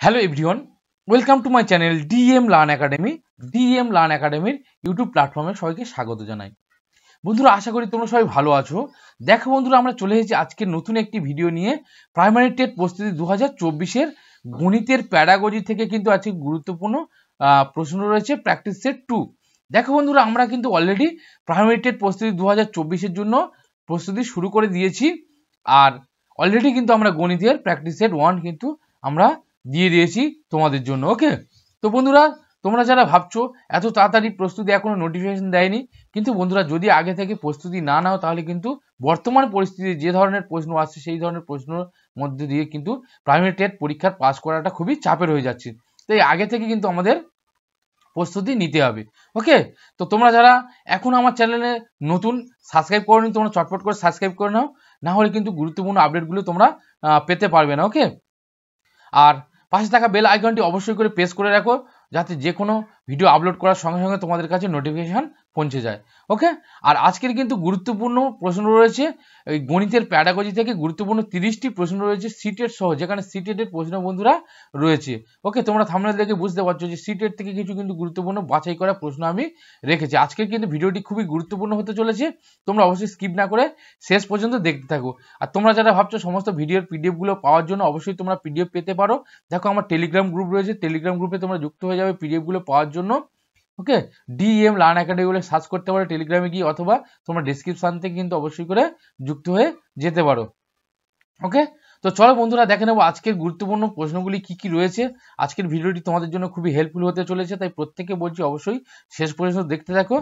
Hello everyone, welcome to my channel DM learn academy. DM learn একাডেমির YouTube প্ল্যাটফর্মে সবাইকে স্বাগত জানাই। বন্ধুরা, আশা করি তোমরা সবাই ভালো আছো। দেখো বন্ধুরা, আমরা চলে এসেছি আজকের নতুন একটি ভিডিও নিয়ে। প্রাইমারি টেট প্রস্তুতি 2024-এর গণিতের প্যাডাগজি থেকে কিন্তু আজকে গুরুত্বপূর্ণ প্রশ্ন রয়েছে, প্র্যাকটিস সেট 2। দেখো বন্ধুরা, আমরা কিন্তু অলরেডি প্রাইমারি টেট প্রস্তুতি 2024-এর জন্য প্রস্তুতি শুরু করে দিয়েছি। আর অলরেডি কিন্তু আমরা গণিতের প্র্যাকটিস সেট 1 কিন্তু আমরা দিয়ে দিয়েছি তোমাদের জন্য। ওকে, তো বন্ধুরা, তোমরা যারা ভাবছো এত তাড়াতাড়ি প্রস্তুতি এখনো নোটিফিকেশন দেয়নি, কিন্তু বন্ধুরা যদি আগে থেকে প্রস্তুতি না নাও তাহলে কিন্তু বর্তমান পরিস্থিতি যে ধরনের প্রশ্ন আসছে সেই ধরনের প্রশ্নের মধ্যে দিয়ে কিন্তু প্রাইমারি টেট পরীক্ষার পাস করাটা খুবই চাপের হয়ে যাচ্ছে। তাই আগে থেকে কিন্তু আমাদের প্রস্তুতি নিতে হবে। ওকে, তো তোমরা যারা এখন আমার চ্যানেলে নতুন সাবস্ক্রাইব করোনি, তোমরা চটপট করে সাবস্ক্রাইব করে নাও, না হলে কিন্তু গুরুত্বপূর্ণ আপডেটগুলো তোমরা পেতে পারবে না। ওকে, আর পাশে থাকা বেল আইকনটি অবশ্যই করে প্রেস করে রাখো, যাতে যে কোনো ভিডিও আপলোড করার সঙ্গে সঙ্গে তোমাদের কাছে নোটিফিকেশান পৌঁছে যায়। ওকে, আর আজকের কিন্তু গুরুত্বপূর্ণ প্রশ্ন রয়েছে এই গণিতের প্যাডাগজি থেকে, গুরুত্বপূর্ণ 30টি প্রশ্ন রয়েছে সিটেট সহ, যেখানে সিটেটের প্রশ্ন বন্ধুরা রয়েছে। ওকে, তোমরা থাম্বনেল দেখে বুঝতে পারছো যে সিটেট থেকে কিছু কিন্তু গুরুত্বপূর্ণ বাছাই করা প্রশ্ন আমি রেখেছি। আজকের কিন্তু ভিডিওটি খুবই গুরুত্বপূর্ণ হতে চলেছে, তোমরা অবশ্যই স্কিপ না করে শেষ পর্যন্ত দেখতে থাকো। আর তোমরা যারা ভাবছো সমস্ত ভিডিওর পিডিএফগুলো পাওয়ার জন্য, অবশ্যই তোমরা পিডিএফ পেতে পারো। দেখো, আমার টেলিগ্রাম গ্রুপ রয়েছে, টেলিগ্রাম গ্রুপে তোমরা যুক্ত হয়ে যাবে পিডিএফগুলো পাওয়ার জন্য। ওকে, ডিএম লার্ন একাডেমি বলে সার্চ করতে পারো টেলিগ্রামে গিয়ে, অথবা তোমরা ডেসক্রিপশন থেকে কিন্তু অবশ্যই করে যুক্ত হয়ে যেতে পারো। ওকে, তো চলো বন্ধুরা দেখে নেবো আজকের গুরুত্বপূর্ণ প্রশ্নগুলি কি কি রয়েছে। আজকের ভিডিওটি তোমাদের জন্য খুবই হেল্পফুল হতে চলেছে, তাই প্রত্যেকে বলছি অবশ্যই শেষ পর্যন্ত দেখতে থাকো।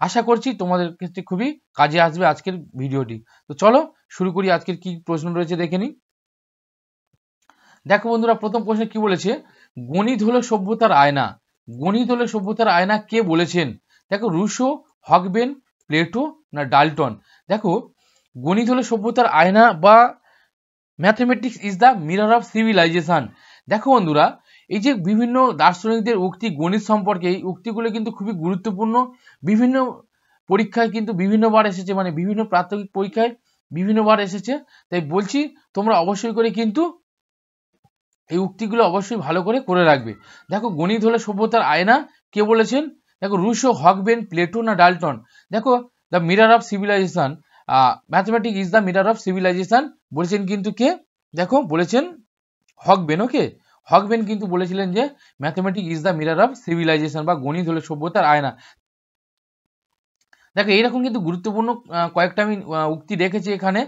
আশা করছি তোমাদের ক্ষেত্রে খুবই কাজে আসবে আজকের ভিডিওটি। তো চলো শুরু করি, আজকের কি প্রশ্ন রয়েছে দেখে নিই। দেখো বন্ধুরা, প্রথম প্রশ্নে কি বলেছে, গণিত হলো সভ্যতার আয়না। গণিত হলো সভ্যতার আয়না কে বলেছেন? দেখো, রুশো, হগবেন, প্লেটো না ডাল্টন। দেখো, গণিত হলো সভ্যতার আয়না বা mathematics is the mirror of civilization. দেখো বন্ধুরা, এই যে বিভিন্ন দার্শনিকদের উক্তি গণিত সম্পর্কে, এই উক্তিগুলো কিন্তু খুবই গুরুত্বপূর্ণ। বিভিন্ন পরীক্ষায় কিন্তু বিভিন্নবার এসেছে, মানে বিভিন্ন প্রাথমিক পরীক্ষায় বিভিন্নবার এসেছে। তাই বলছি তোমরা অবশ্যই করে কিন্তু এই উক্তিগুলো অবশ্যই ভালো করে করে রাখবে। দেখো, গণিত হলো সভ্যতার আয়না কে বলেছেন? দেখো, রুশো, হগবেন, প্লেটো না ডাল্টন। দেখো, the mirror of civilization, mathematics is the mirror of civilization বলেছেন কিন্তু কে? দেখো, বলেছেন হগবেন। ওকে, হগবেন কিন্তু বলেছিলেন যে mathematics is the mirror of civilization, বা গণিত হলো সভ্যতার আয়না। দেখো, এইরকম কিন্তু গুরুত্বপূর্ণ কয়েকটা আমি উক্তি রেখেছি এখানে,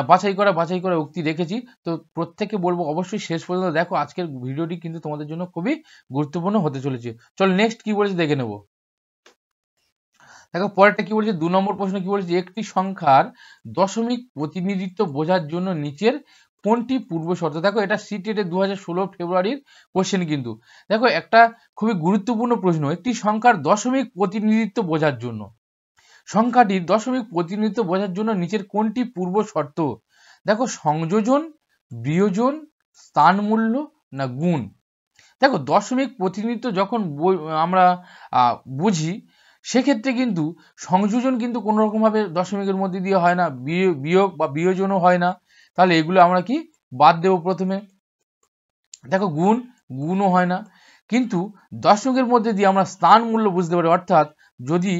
বাছাই করা উক্তি রেখেছি। তো প্রত্যেকে বলবো অবশ্যই শেষ পর্যন্ত দেখো, আজকের ভিডিওটি কিন্তু তোমাদের জন্য খুবই গুরুত্বপূর্ণ হতে চলেছে। চলো নেক্সট কি বলেছে দেখে নেব। দেখো, পরেরটা কি বলেছে, 2 নম্বর প্রশ্ন কি বলেছে, একটি সংখ্যার দশমিক প্রতিনিধিত্ব বোঝার জন্য নিচের কোনটি পূর্ব শর্ত? দেখো, এটা সিটেটে 2016 ফেব্রুয়ারির কোশ্চেন কিন্তু। দেখো, একটা খুবই গুরুত্বপূর্ণ প্রশ্ন, একটি সংখ্যার দশমিক প্রতিনিধিত্ব বোঝার জন্য, সংখ্যাটির দশমিক প্রতিনিধিত্ব বোঝার জন্য নিচের কোনটি পূর্ব শর্ত? দেখো, সংযোজন, বিয়োজন, স্থান মূল্য না গুণ। দেখো, দশমিক প্রতিনিধিত্ব যখন আমরা বুঝি, সেক্ষেত্রে কিন্তু সংযোজন কিন্তু কোনো রকম ভাবে দশমিকের মধ্যে দিয়ে হয় না, বিয়োগ বা বিয়োজনও হয় না। তাহলে এগুলো আমরা কি বাদ দেব প্রথমে। দেখো, গুণও হয় না। কিন্তু দশমিকের মধ্যে দিয়ে আমরা স্থান মূল্য বুঝতে পারি, অর্থাৎ যদি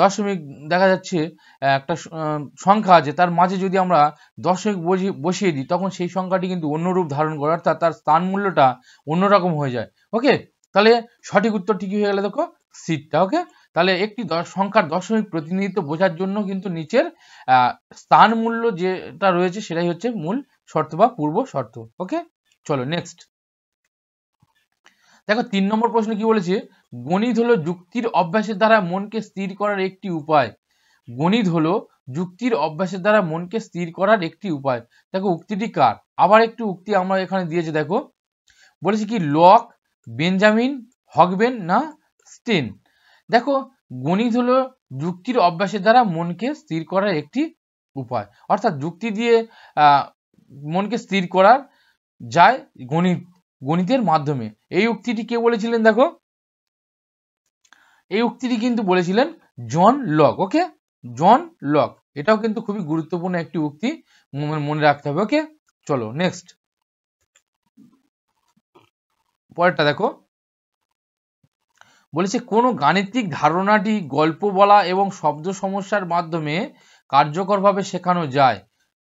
দশমিক দেখা যাচ্ছে একটা সংখ্যা আছে, তার মাঝে যদি আমরা দশমিক বসিয়ে দিই, তখন সেই সংখ্যাটি কিন্তু অন্য রূপ ধারণ করে, অর্থাৎ তার স্থান মূল্যটা অন্যরকম হয়ে যায়। ওকে, তাহলে সঠিক উত্তর ঠিকই হয়ে গেল, দেখো সিটটা। ওকে, তাহলে একটি সংখ্যার দশমিক প্রতিনিধিত্ব বোঝার জন্য কিন্তু নিচের স্থান মূল্য যেটা রয়েছে সেটাই হচ্ছে মূল শর্ত বা পূর্ব শর্ত। ওকে, চলো নেক্সট। দেখো, 3 নম্বর প্রশ্ন কি বলেছে, গণিত হলো যুক্তির অভ্যাসের দ্বারা মনকে স্থির করার একটি উপায়। গণিত হলো যুক্তির অভ্যাসের দ্বারা মনকে স্থির করার একটি উপায়। দেখো, উক্তিটি কার? আবার একটি উক্তি আমরা এখানে দিয়েছে, দেখো বলেছে কি, লক, বেঞ্জামিন, হগবেন না স্টেন। দেখো, গণিত হলো যুক্তির অভ্যাসের দ্বারা মনকে স্থির করার একটি উপায়, অর্থাৎ যুক্তি দিয়ে মনকে স্থির করার যায় গণিতের মাধ্যমে। এই উক্তিটি কে বলেছিলেন? দেখো, এই উক্তিটি কিন্তু বলেছিলেন জন লক। ওকে, জন লক, এটাও কিন্তু খুবই গুরুত্বপূর্ণ একটি উক্তি, মনে রাখতে হবে। ওকে, চলো নেক্সট। পরেরটা দেখো, বলেছে কোন গাণিতিক ধারণাটি গল্প বলা এবং শব্দ সমস্যার মাধ্যমে কার্যকরভাবে শেখানো যায়।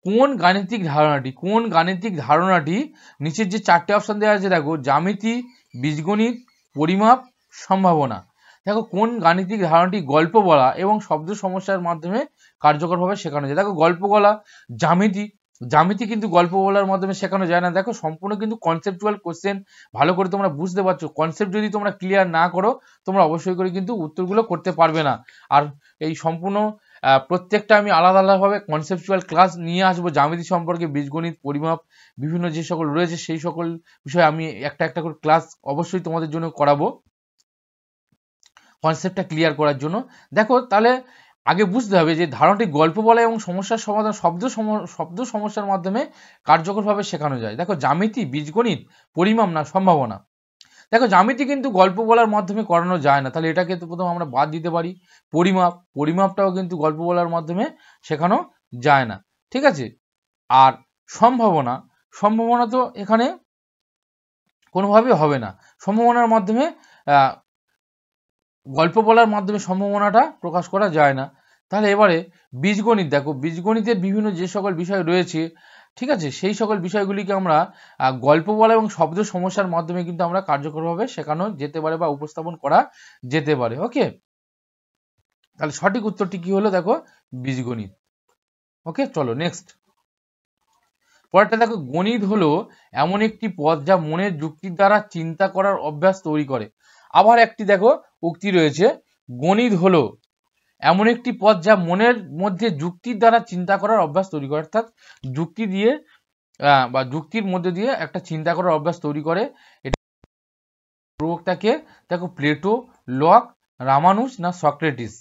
কোন গাণিতিক ধারণাটি নিচের যে চারটে অপশন দেওয়া আছে দেখো, জ্যামিতি, বীজগণিত, পরিমাপ, সম্ভাবনা। দেখো কোন গাণিতিক ধারণাটি গল্প বলা এবং শব্দ সমস্যার মাধ্যমে কার্যকরভাবে শেখানো যায়। দেখো গল্প বলা, জ্যামিতি কিন্তু গল্প বলার মাধ্যমে শেখানো যায় না। দেখো সম্পূর্ণ কিন্তু কনসেপচুয়াল কোশ্চেন, ভালো করে তোমরা বুঝতে পারছো। কনসেপ্ট যদি তোমরা ক্লিয়ার না করো, তোমরা অবশ্যই করে কিন্তু উত্তরগুলো করতে পারবে না। আর এই সম্পূর্ণ প্রত্যেকটা আমি আলাদা আলাদাভাবে কনসেপচুয়াল ক্লাস নিয়ে আসবো। জ্যামিতি সম্পর্কে, বীজগণিত, পরিমাপ, বিভিন্ন যে সকল রয়েছে সেই সকল বিষয়ে আমি একটা একটা করে ক্লাস অবশ্যই তোমাদের জন্য করাবো, কনসেপ্টটা ক্লিয়ার করার জন্য। দেখো তাহলে আগে বুঝতে হবে যে ধারণাটি গল্প বলা এবং সমস্যার সমাধান শব্দ সমস্যার মাধ্যমে কার্যকরভাবে শেখানো যায়। দেখো জ্যামিতি, বীজগণিত, পরিমাপ না সম্ভাবনা। দেখো জ্যামিতি কিন্তু গল্প বলার মাধ্যমে করানো যায় না, তাহলে এটাকে তো প্রথম আমরা বাদ দিতে পারি। পরিমাপটাও কিন্তু গল্প বলার মাধ্যমে শেখানো যায় না, ঠিক আছে। আর সম্ভাবনা তো এখানে কোনোভাবে হবে না। সম্ভাবনার মাধ্যমে গল্প বলার মাধ্যমে সম্ভাবনাটা প্রকাশ করা যায় না। তাহলে এবারে বীজগণিত, দেখো বীজগণিতের বিভিন্ন যে সকল বিষয় রয়েছে, ঠিক আছে, সেই সকল বিষয়গুলিকে আমরা গল্প বলা এবং শব্দ সমস্যার মাধ্যমে কিন্তু আমরা কার্যকরভাবে শেখানো যেতে পারে বা উপস্থাপন করা যেতে পারে। ওকে, তাহলে সঠিক উত্তরটি কি হলো দেখো, বীজগণিত। ওকে, চলো নেক্সট। পরেরটা দেখো, গণিত হলো এমন একটি পথ যা মনের যুক্তির দ্বারা চিন্তা করার অভ্যাস তৈরি করে। আবার একটি দেখো উক্তি রয়েছে, গণিত হলো এমন একটি পথ যা মনের মধ্যে যুক্তির দ্বারা চিন্তা করার অভ্যাস তৈরি করে। অর্থাৎ যুক্তি দিয়ে বা যুক্তির মধ্যে দিয়ে একটা চিন্তা করার অভ্যাস তৈরি করে। এটা প্রবক্তাকে দেখো, প্লেটো, লক, রামানুজ না সক্রেটিস।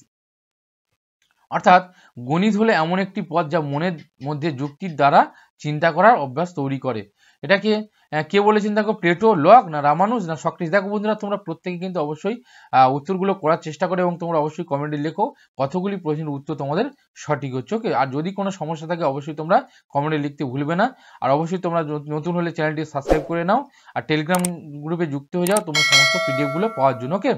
অর্থাৎ গণিত হলো এমন একটি পথ যা মনের মধ্যে যুক্তির দ্বারা চিন্তা করার অভ্যাস তৈরি করে। এটাকে কে বলেছেন দেখো, প্লেটো, লক না রামানুজ না সক্রেটিস। দেখো বন্ধুরা, তোমরা প্রত্যেকে কিন্তু অবশ্যই উত্তরগুলো করার চেষ্টা করো এবং তোমরা অবশ্যই কমেন্টে লেখো কতগুলি প্রশ্নের উত্তর তোমাদের সঠিক হচ্ছে। ওকে, আর যদি কোনো সমস্যা থাকে অবশ্যই তোমরা কমেন্টে লিখতে ভুলবে না। আর অবশ্যই তোমরা নতুন হলে চ্যানেলটি সাবস্ক্রাইব করে নাও আর টেলিগ্রাম গ্রুপে যুক্ত হয়ে যাও তোমার সমস্ত পিডিএফ গুলো পাওয়ার জন্য। ওকে,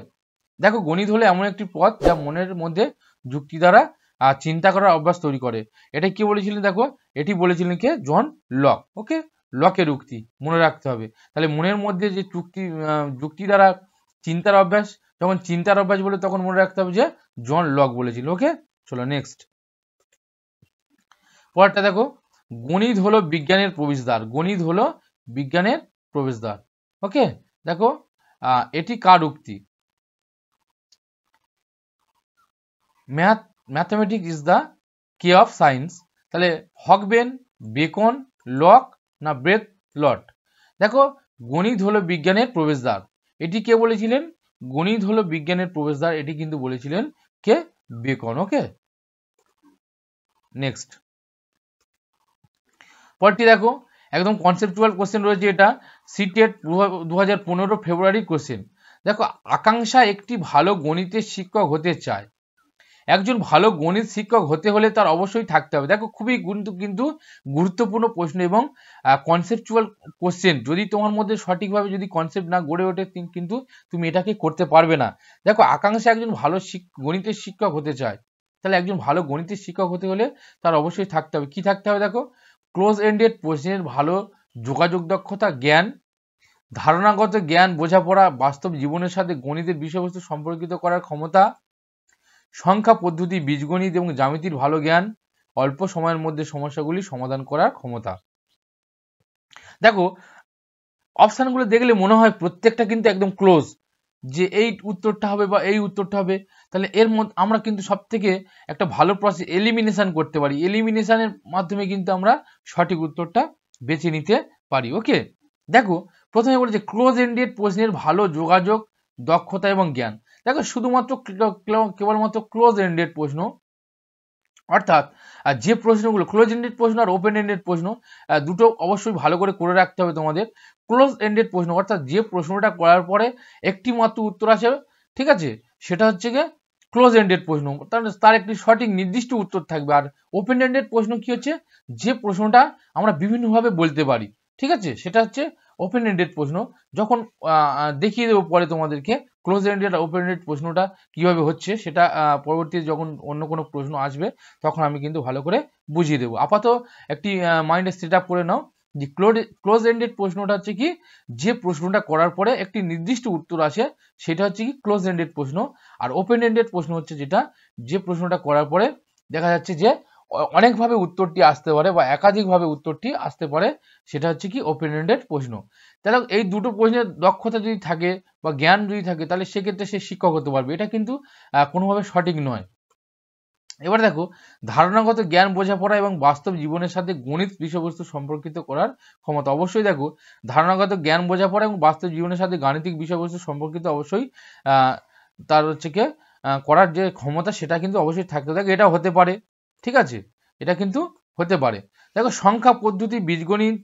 দেখো গণিত হলো এমন একটি পথ যা মনের মধ্যে যুক্তি দ্বারা চিন্তা করার অভ্যাস তৈরি করে। এটা কি বলেছিলেন দেখো, এটি বলেছিলেন কে, জন লক। ওকে, লকের উক্তি মনে রাখতে হবে। তাহলে মনের মধ্যে যে যুক্তি দ্বারা চিন্তার অভ্যাস, যখন চিন্তার অভ্যাস বলে তখন মনে রাখতে হবে যে জন লক বলেছিল। ওকে, চলো নেক্সট। পরেরটা দেখো, গণিত হলো বিজ্ঞানের প্রবেশদ্বার। গণিত হলো বিজ্ঞানের প্রবেশদ্বার। ওকে, দেখো এটি কার উক্তি? Mathematics is the K of science. তাহলে হকবেন, বেকন, লক না ব্রেথ লট। দেখো গণিত হলো বিজ্ঞানের প্রবেশদ্বার, এটি কে বলেছিলেন? গণিত হলো বিজ্ঞানের প্রবেশদ্বার, এটি কিন্তু বলেছিলেন কে? বেকন। ওকে, নেক্সট। পরটি দেখো, একদম কনসেপচুয়াল কোশ্চেন রয়েছে, এটা সিটেট 2015 ফেব্রুয়ারি কোশ্চেন। দেখো, আকাঙ্ক্ষা একটি ভালো গণিতের শিক্ষক হতে চায়। একজন ভালো গণিত শিক্ষক হতে হলে তার অবশ্যই থাকতে হবে। দেখো খুবই কিন্তু গুরুত্বপূর্ণ প্রশ্ন এবং কনসেপচুয়াল কোশ্চেন। যদি তোমার মধ্যে সঠিকভাবে যদি কনসেপ্ট না গড়ে ওঠে কিন্তু তুমি এটাকে করতে পারবে না। দেখো, আকাঙ্ক্ষা একজন ভালো গণিতের শিক্ষক হতে চায়, তাহলে একজন ভালো গণিতের শিক্ষক হতে হলে তার অবশ্যই থাকতে হবে। কি থাকতে হবে দেখো, ক্লোজ এন্ডেড প্রশ্নের ভালো যোগাযোগ দক্ষতা, জ্ঞান, ধারণাগত জ্ঞান, বোঝাপড়া, বাস্তব জীবনের সাথে গণিতের বিষয়বস্তু সম্পর্কিত করার ক্ষমতা, সংখ্যা পদ্ধতি, বীজগণিত এবং জ্যামিতির ভালো জ্ঞান, অল্প সময়ের মধ্যে সমস্যাগুলি সমাধান করার ক্ষমতা। দেখো অপশনগুলো দেখলে মনে হয় প্রত্যেকটা কিন্তু একদম ক্লোজ, যে এই উত্তরটা হবে বা এই উত্তরটা হবে। তাহলে এর মধ্যে আমরা কিন্তু সব থেকে একটা ভালো প্রসেস এলিমিনেশন করতে পারি। এলিমিনেশনের মাধ্যমে কিন্তু আমরা সঠিক উত্তরটা বেছে নিতে পারি। ওকে, দেখো প্রথমে বলেছে ক্লোজ এন্ডেড প্রশ্নের ভালো যোগাযোগ দক্ষতা এবং জ্ঞান। দেখো শুধুমাত্র কেবলমাত্র ক্লোজ এন্ডেড প্রশ্ন, অর্থাৎ যে প্রশ্নগুলো ক্লোজ এন্ডেড প্রশ্ন আর ওপেন এন্ডেড প্রশ্ন দুটো অবশ্যই ভালো করে রাখতে হবে তোমাদের। ক্লোজ এন্ডেড প্রশ্ন অর্থাৎ যে প্রশ্নটা করার পরে একটি মাত্র উত্তর আসে, ঠিক আছে, সেটা হচ্ছে গিয়ে ক্লোজ এন্ডেড প্রশ্ন, তার একটি সঠিক নির্দিষ্ট উত্তর থাকবে। আর ওপেন এন্ডেড প্রশ্ন কি হচ্ছে, যে প্রশ্নটা আমরা বিভিন্নভাবে বলতে পারি, ঠিক আছে, সেটা হচ্ছে ওপেন এন্ডেড প্রশ্ন যখন দেখিয়ে দেবো পরে তোমাদেরকে ক্লোজ এন্ডেড আর ওপেন এন্ডেড প্রশ্নটা কিভাবে হচ্ছে, সেটা পরবর্তীতে যখন অন্য কোনো প্রশ্ন আসবে তখন আমি কিন্তু ভালো করে বুঝিয়ে দেবো। আপাতত একটি মাইন্ডে সেট আপ করে নাও যে ক্লোজ এন্ডেড প্রশ্নটা হচ্ছে কি, যে প্রশ্নটা করার পরে একটি নির্দিষ্ট উত্তর আসে সেটা হচ্ছে কি ক্লোজ এন্ডেড প্রশ্ন। আর ওপেন এন্ডেড প্রশ্ন হচ্ছে যেটা, যে প্রশ্নটা করার পরে দেখা যাচ্ছে যে অনেকভাবে উত্তরটি আসতে পারে বা একাধিকভাবে উত্তরটি আসতে পারে, সেটা হচ্ছে কি ওপেন এন্ডেড প্রশ্ন। তাহলে এই দুটো প্রশ্নের দক্ষতা যদি থাকে বা জ্ঞান যদি থাকে তাহলে সেক্ষেত্রে সে শিক্ষক হতে পারবে, এটা কিন্তু কোনোভাবে সঠিক নয়। এবার দেখো, ধারণাগত জ্ঞান বোঝাপড়া এবং বাস্তব জীবনের সাথে গণিত বিষয়বস্তু সম্পর্কিত করার ক্ষমতা। অবশ্যই দেখো, ধারণাগত জ্ঞান বোঝাপড়া এবং বাস্তব জীবনের সাথে গাণিতিক বিষয়বস্তু সম্পর্কিত অবশ্যই তার হচ্ছে কি করার যে ক্ষমতা সেটা কিন্তু অবশ্যই থাকতে থাকে। এটা হতে পারে, ঠিক আছে, এটা কিন্তু হতে পারে। দেখো, সংখ্যা পদ্ধতি, বীজগণিত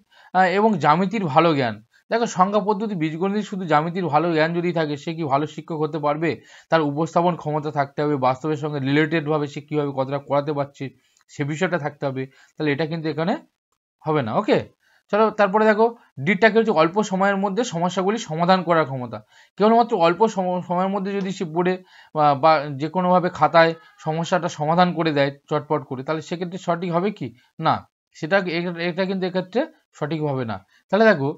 এবং জ্যামিতির ভালো জ্ঞান। দেখো, সংখ্যা পদ্ধতি, বীজগণিত শুধু জ্যামিতির ভালো জ্ঞান যদি থাকে সে কি ভালো শিক্ষক হতে পারবে? তার উপস্থাপন ক্ষমতা থাকতে হবে, বাস্তবের সঙ্গে রিলেটেড ভাবে সে কিভাবে কতটা করাতে পারছে সে বিষয়টা থাকতে হবে, তাহলে এটা কিন্তু এখানে হবে না। ওকে, চলো তারপরে দেখো, ডিটাকে হচ্ছে অল্প সময়ের মধ্যে সমস্যাগুলি সমাধান করার ক্ষমতা। কেবলমাত্র অল্প সময়ের মধ্যে যদি সে পড়ে বা যে কোনোভাবে খাতায় সমস্যাটা সমাধান করে দেয় চটপট করে, তাহলে সেক্ষেত্রে সঠিক হবে কি না, সেটা এটা কিন্তু এক্ষেত্রে সঠিক হবে না। তাহলে দেখো,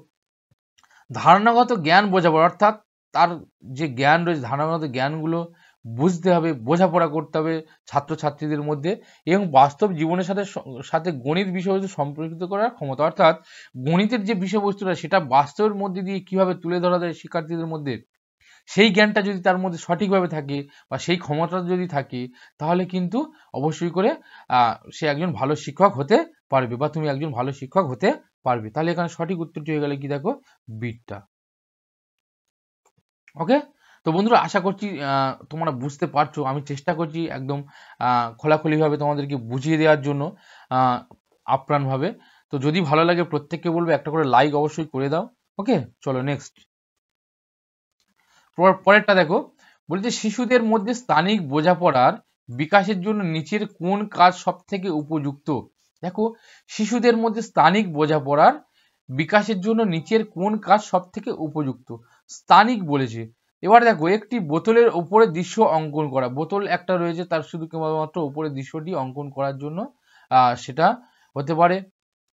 ধারণাগত জ্ঞান বোঝাপড়া, অর্থাৎ তার যে জ্ঞান রয়েছে ধারণাগত জ্ঞানগুলো বুঝতে হবে, বোঝাপড়া করতে হবে ছাত্রছাত্রীদের মধ্যে, এবং বাস্তব জীবনের সাথে সাথে গণিত বিষয়বস্তু সম্পর্কিত করার ক্ষমতা, অর্থাৎ গণিতের যে বিষয়বস্তুটা সেটা বাস্তবের মধ্যে দিয়ে কিভাবে তুলে ধরা যায় শিক্ষার্থীদের মধ্যে, সেই জ্ঞানটা যদি তার মধ্যে সঠিকভাবে থাকে বা সেই ক্ষমতা যদি থাকে, তাহলে কিন্তু অবশ্যই করে সে একজন ভালো শিক্ষক হতে পারবে বা তুমি একজন ভালো শিক্ষক হতে পারবে। তাহলে এখানে সঠিক উত্তরটি হয়ে গেলে কি, দেখো বিটটা। ওকে, তো বন্ধুরা আশা করছি তোমরা বুঝতে পারছো। আমি চেষ্টা করছি একদম খোলাখুলিভাবে তোমাদেরকে বুঝিয়ে দেওয়ার জন্য আপ্রাণভাবে। তো যদি ভালো লাগে প্রত্যেককে বলবো একটা করে লাইক অবশ্যই করে দাও। ওকে, চলো নেক্সট পরেরটা দেখো, বলছে শিশুদের মধ্যে স্থানিক বোঝাপড়ার বিকাশের জন্য নিচের কোন কাজ সব থেকে উপযুক্ত। দেখো, শিশুদের মধ্যে স্থানিক বোঝাপড়ার বিকাশের জন্য নিচের কোন কাজ সব থেকে উপযুক্ত। স্থানিক বলেছে। এবার দেখো, একটি বোতলের উপরে দৃশ্য অঙ্কন করা। বোতল একটা রয়েছে, তার শুধু কেবলমাত্র উপরে দৃশ্যটি অঙ্কন করার জন্য সেটা হতে পারে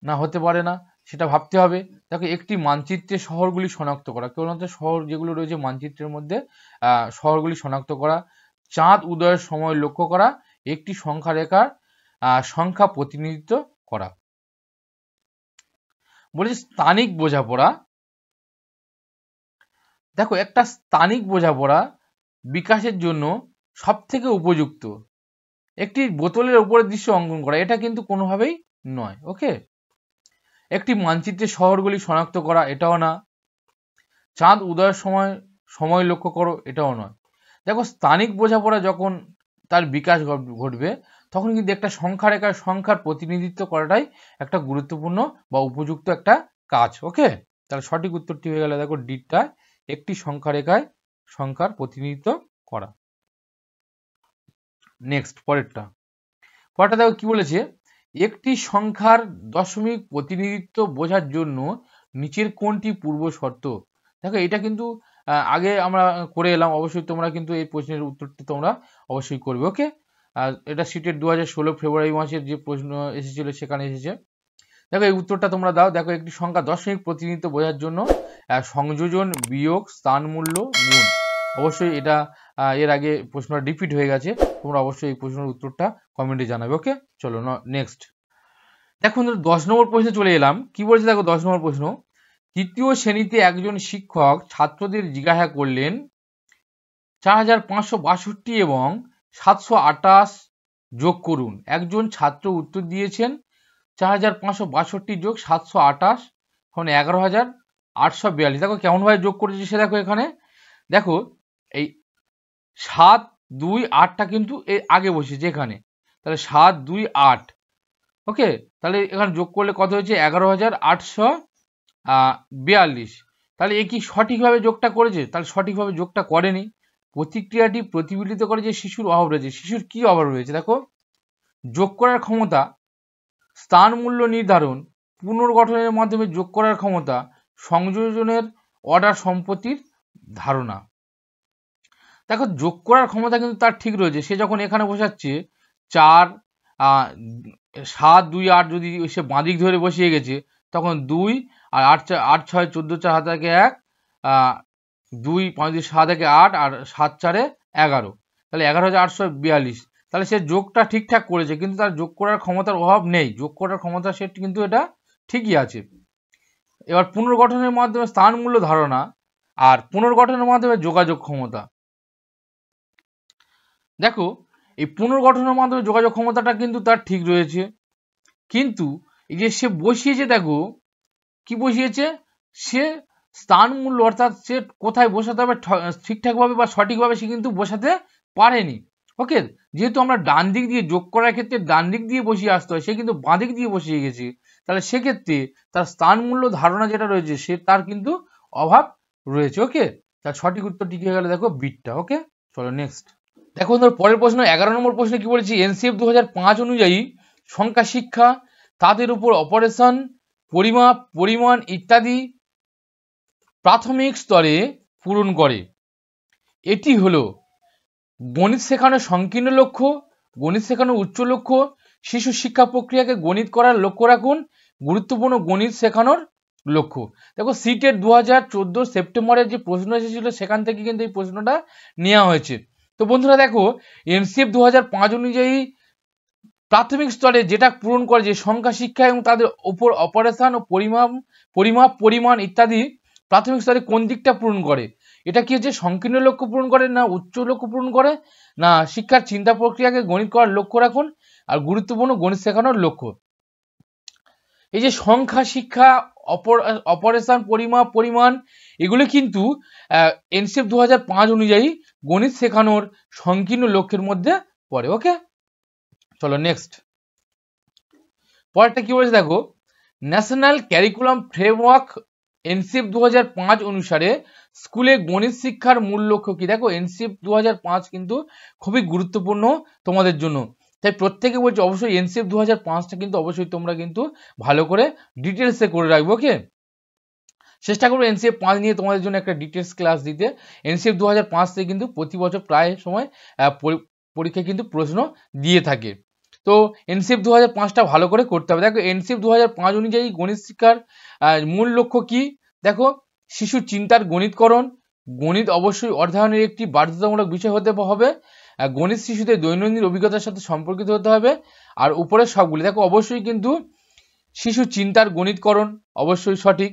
না হতে পারে না, সেটা ভাবতে হবে। দেখো, একটি মানচিত্রে শহরগুলি শনাক্ত করা। কেবলমাত্র শহর যেগুলো রয়েছে মানচিত্রের মধ্যে শহরগুলি শনাক্ত করা। চাঁদ উদয়ের সময় লক্ষ্য করা। একটি সংখ্যা রেখার সংখ্যা প্রতিনিধিত্ব করা। বলেছে স্থানিক বোঝাপড়া। দেখো, একটা স্থানিক বোঝাপড়া বিকাশের জন্য সব থেকে উপযুক্ত একটি বোতলের উপরের দৃশ্য অঙ্কন করা, এটা কিন্তু কোনোভাবেই নয়। ওকে, একটি মানচিত্রে শহরগুলি শনাক্ত করা, এটাও না। চাঁদ উদয়ের সময় লক্ষ্য করো, এটাও নয়। দেখো, স্থানিক বোঝাপড়া যখন তার বিকাশ ঘটবে তখন কিন্তু একটা সংখ্যা রেখার সংখ্যার প্রতিনিধিত্ব করাটাই একটা গুরুত্বপূর্ণ বা উপযুক্ত একটা কাজ। ওকে, তাহলে সঠিক উত্তরটি হয়ে গেল দেখো ডিটা, একটি সংখ্যা রেখায় সংখ্যার প্রতিনিধিত্ব করা। নেক্সট পরেরটা দেখো কি বলেছে, একটি সংখ্যার দশমিক প্রতিনিধিত্ব বোঝার জন্য নিচের কোনটি পূর্ব শর্ত। দেখো, এটা কিন্তু আগে আমরা করে এলাম, অবশ্যই তোমরা কিন্তু এই প্রশ্নের উত্তরটি তোমরা অবশ্যই করবে। ওকে, এটা সিটের 2016 ফেব্রুয়ারি মাসের যে প্রশ্ন এসেছিল সেখানে এসেছে। দেখো, এই উত্তরটা তোমরা দাও। দেখো, একটি সংখ্যা দশমিক প্রতিনিধিত্ব বোঝার জন্য সংযোজন, বিয়োগ, স্থান মূল্য, গুণ। অবশ্যই এটা এর আগে প্রশ্নটা রিপিট হয়ে গেছে, তোমরা অবশ্যই এই প্রশ্নের উত্তরটা কমেন্টে জানাবে। ওকে, চলো নেক্সট দেখো 10 নম্বর প্রশ্নে চলে এলাম। কি বলছে দেখো 10 নম্বর প্রশ্ন, তৃতীয় শ্রেণীতে একজন শিক্ষক ছাত্রদের জিজ্ঞাসা করলেন 4562 এবং 728 যোগ করুন। একজন ছাত্র উত্তর দিয়েছেন 4562 যোগ 728 এখন 11842। দেখো কেমন ভাবে যোগ করেছে সে, দেখো এখানে দেখো এই 7 2 8টা কিন্তু এর আগে বসেছে এখানে, তাহলে 7 2 8। ওকে, তাহলে এখানে যোগ করলে কত হয়েছে 11842। তাহলে এ কি সঠিকভাবে যোগটা করেছে? তাহলে সঠিকভাবে যোগটা করেনি। প্রতিক্রিয়াটি প্রতিফলিত করে যে শিশুর অভাব রয়েছে। শিশুর কি অভাব রয়েছে? দেখো, যোগ করার ক্ষমতা, স্থান মূল্য নির্ধারণ, পুনর্গঠনের মাধ্যমে যোগ করার ক্ষমতা, সংযোজনের অর্ডার সম্পত্তির ধারণা। দেখো যোগ করার ক্ষমতা কিন্তু তার ঠিক রয়েছে। সে যখন এখানে বসাচ্ছে 4 7 2 8 যদি সে বাঁদিক ধরে বসিয়ে গেছে, তখন 2 আর 8 8 6 14 4 হাতে থাকে 1, 2 5 7 থেকে 8 আর 7 4 11, তাহলে 11,842। তাহলে সে যোগটা ঠিকঠাক করেছে, কিন্তু তার যোগ করার ক্ষমতার অভাব নেই। যোগ করার ক্ষমতা সে কিন্তু এটা ঠিকই আছে। এবার পুনর্গঠনের মাধ্যমে স্থান মূল্য ধারণা আর পুনর্গঠনের মাধ্যমে যোগাযোগ ক্ষমতা। দেখো এই পুনর্গঠনের মাধ্যমে যোগাযোগ ক্ষমতাটা কিন্তু তার ঠিক রয়েছে, কিন্তু এই যে সে বসিয়েছে, দেখো কি বসিয়েছে, সে স্থান মূল্য অর্থাৎ সে কোথায় বসাতে হবে ঠিকঠাকভাবে বা সঠিকভাবে সে কিন্তু বসাতে পারেনি। ওকে, যেহেতু আমরা ডান দিক দিয়ে যোগ করার ক্ষেত্রে ডান দিক দিয়ে বসিয়ে আসতে হয়, সে কিন্তু বাঁ দিক দিয়ে বসিয়ে গেছে, তাহলে সেক্ষেত্রে তার স্থান মূল্য ধারণা যেটা রয়েছে সে তার কিন্তু অভাব রয়েছে। ওকে, তার সঠিক উত্তরটি কি হয়ে গেল, দেখো বিটটা। ওকে, চলো নেক্সট। দেখো ধর পরের প্রশ্ন 11 নম্বর প্রশ্নে কি বলেছি, এনসিএফ 2005 অনুযায়ী সংখ্যা শিক্ষা তাদের উপর অপারেশন, পরিমাপ, পরিমাণ ইত্যাদি প্রাথমিক স্তরে পূরণ করে। এটি হলো গণিত শেখানোর সংকীর্ণ লক্ষ্য, গণিত শেখানোর উচ্চ লক্ষ্য, শিশু শিক্ষা প্রক্রিয়াকে গণিত করার লক্ষ্য রাখুন, গুরুত্বপূর্ণ গণিত শেখানোর লক্ষ্য। দেখো সিটের 2014 সেপ্টেম্বরের যে প্রশ্ন এসেছিল সেখান থেকে কিন্তু এই প্রশ্নটা নেওয়া হয়েছে। তো বন্ধুরা দেখো এনসিএফ 2005 অনুযায়ী প্রাথমিক স্তরে যেটা পূরণ করে, যে সংখ্যা শিক্ষা এবং তাদের উপর অপারেশন ও পরিমাপ, পরিমাণ ইত্যাদি প্রাথমিক স্তরে কোন দিকটা পূরণ করে, এটা কি হচ্ছে সংকীর্ণ লক্ষ্য পূরণ করে, না উচ্চ লক্ষ্য পূরণ করে, না শিক্ষার চিন্তা প্রক্রিয়াকে গণিত করার লক্ষ্য রাখুন আর গুরুত্বপূর্ণ গণিত শেখানোর লক্ষ্য। এই যে সংখ্যা শিক্ষা, অপারেশন, পরিমাপ, পরিমাণ, এগুলো কিন্তু এনসিএফ 2005 অনুযায়ী গণিত শেখানোর সংকীর্ণ লক্ষ্যের মধ্যে পড়ে। ওকে, চলো নেক্সট। পরেরটা কি বলেছে দেখো, ন্যাশনাল ক্যারিকুলাম ফ্রেমওয়ার্ক এনসিএফ 2005 অনুসারে স্কুলে গণিত শিক্ষার মূল লক্ষ্য কি। দেখো এনসিএফ 2005 কিন্তু খুবই গুরুত্বপূর্ণ তোমাদের জন্য, তাই প্রত্যেকে বলছে অবশ্যই এনসিএফ 2005টা কিন্তু অবশ্যই তোমরা কিন্তু ভালো করে ডিটেলসে করে রাখবো। ওকে, চেষ্টা করবো এনসিএফ 5 নিয়ে তোমাদের জন্য একটা ডিটেলস ক্লাস দিতে। এনসিএফ 2005 থেকে কিন্তু প্রতি বছর প্রায় সময় পরীক্ষায় কিন্তু প্রশ্ন দিয়ে থাকে। তো এনসিএফ 2005টা ভালো করে করতে হবে। দেখো এনসিএফ 2005 অনুযায়ী গণিত শিক্ষার মূল লক্ষ্য কি, দেখো শিশুর চিন্তার গণিতকরণ, গণিত অবশ্যই অধ্যয়নের একটি বাধ্যতামূলক বিষয় হতে হবে, গণিত শিশুদের দৈনন্দিন অভিজ্ঞতার সাথে সম্পর্কিত হতে হবে, আর উপরের সবগুলি দেখো অবশ্যই কিন্তু শিশু চিন্তার গণিতকরণ অবশ্যই সঠিক,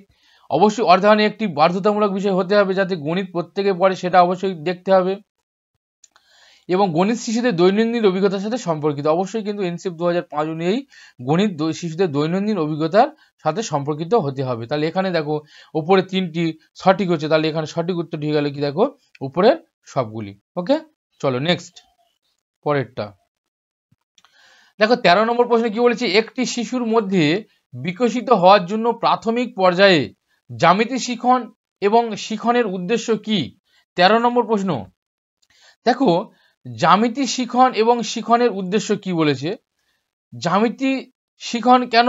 অবশ্যই অধ্যয়নে একটি বাধ্যতামূলক বিষয় হতে হবে, যাতে গণিত প্রত্যেকে পড়ে সেটা অবশ্যই দেখতে হবে, এবং গণিত শিশুদের দৈনন্দিন অভিজ্ঞতার সাথে সম্পর্কিত। অবশ্যই কিন্তু এনসিএফ 2005 অনুযায়ী গণিত শিশুদের দৈনন্দিন অভিজ্ঞতার সাথে সম্পর্কিত হতে হবে। তাহলে এখানে দেখো উপরে 3টি সঠিক হচ্ছে, তাহলে এখানে সঠিক উত্তর হয়ে গেল কি, দেখো উপরের সবগুলি। ওকে, চলো নেক্সট পরেরটা। দেখো 13 নম্বর প্রশ্নে কি বলেছে, একটি শিশুর মধ্যে বিকশিত হওয়ার জন্য প্রাথমিক পর্যায়ে জ্যামিতি শিখন এবং শিখনের উদ্দেশ্য কি। 13 নম্বর প্রশ্ন। দেখো জ্যামিতি শিখন এবং শিখনের উদ্দেশ্য কি বলেছে, জ্যামিতি শিখন কেন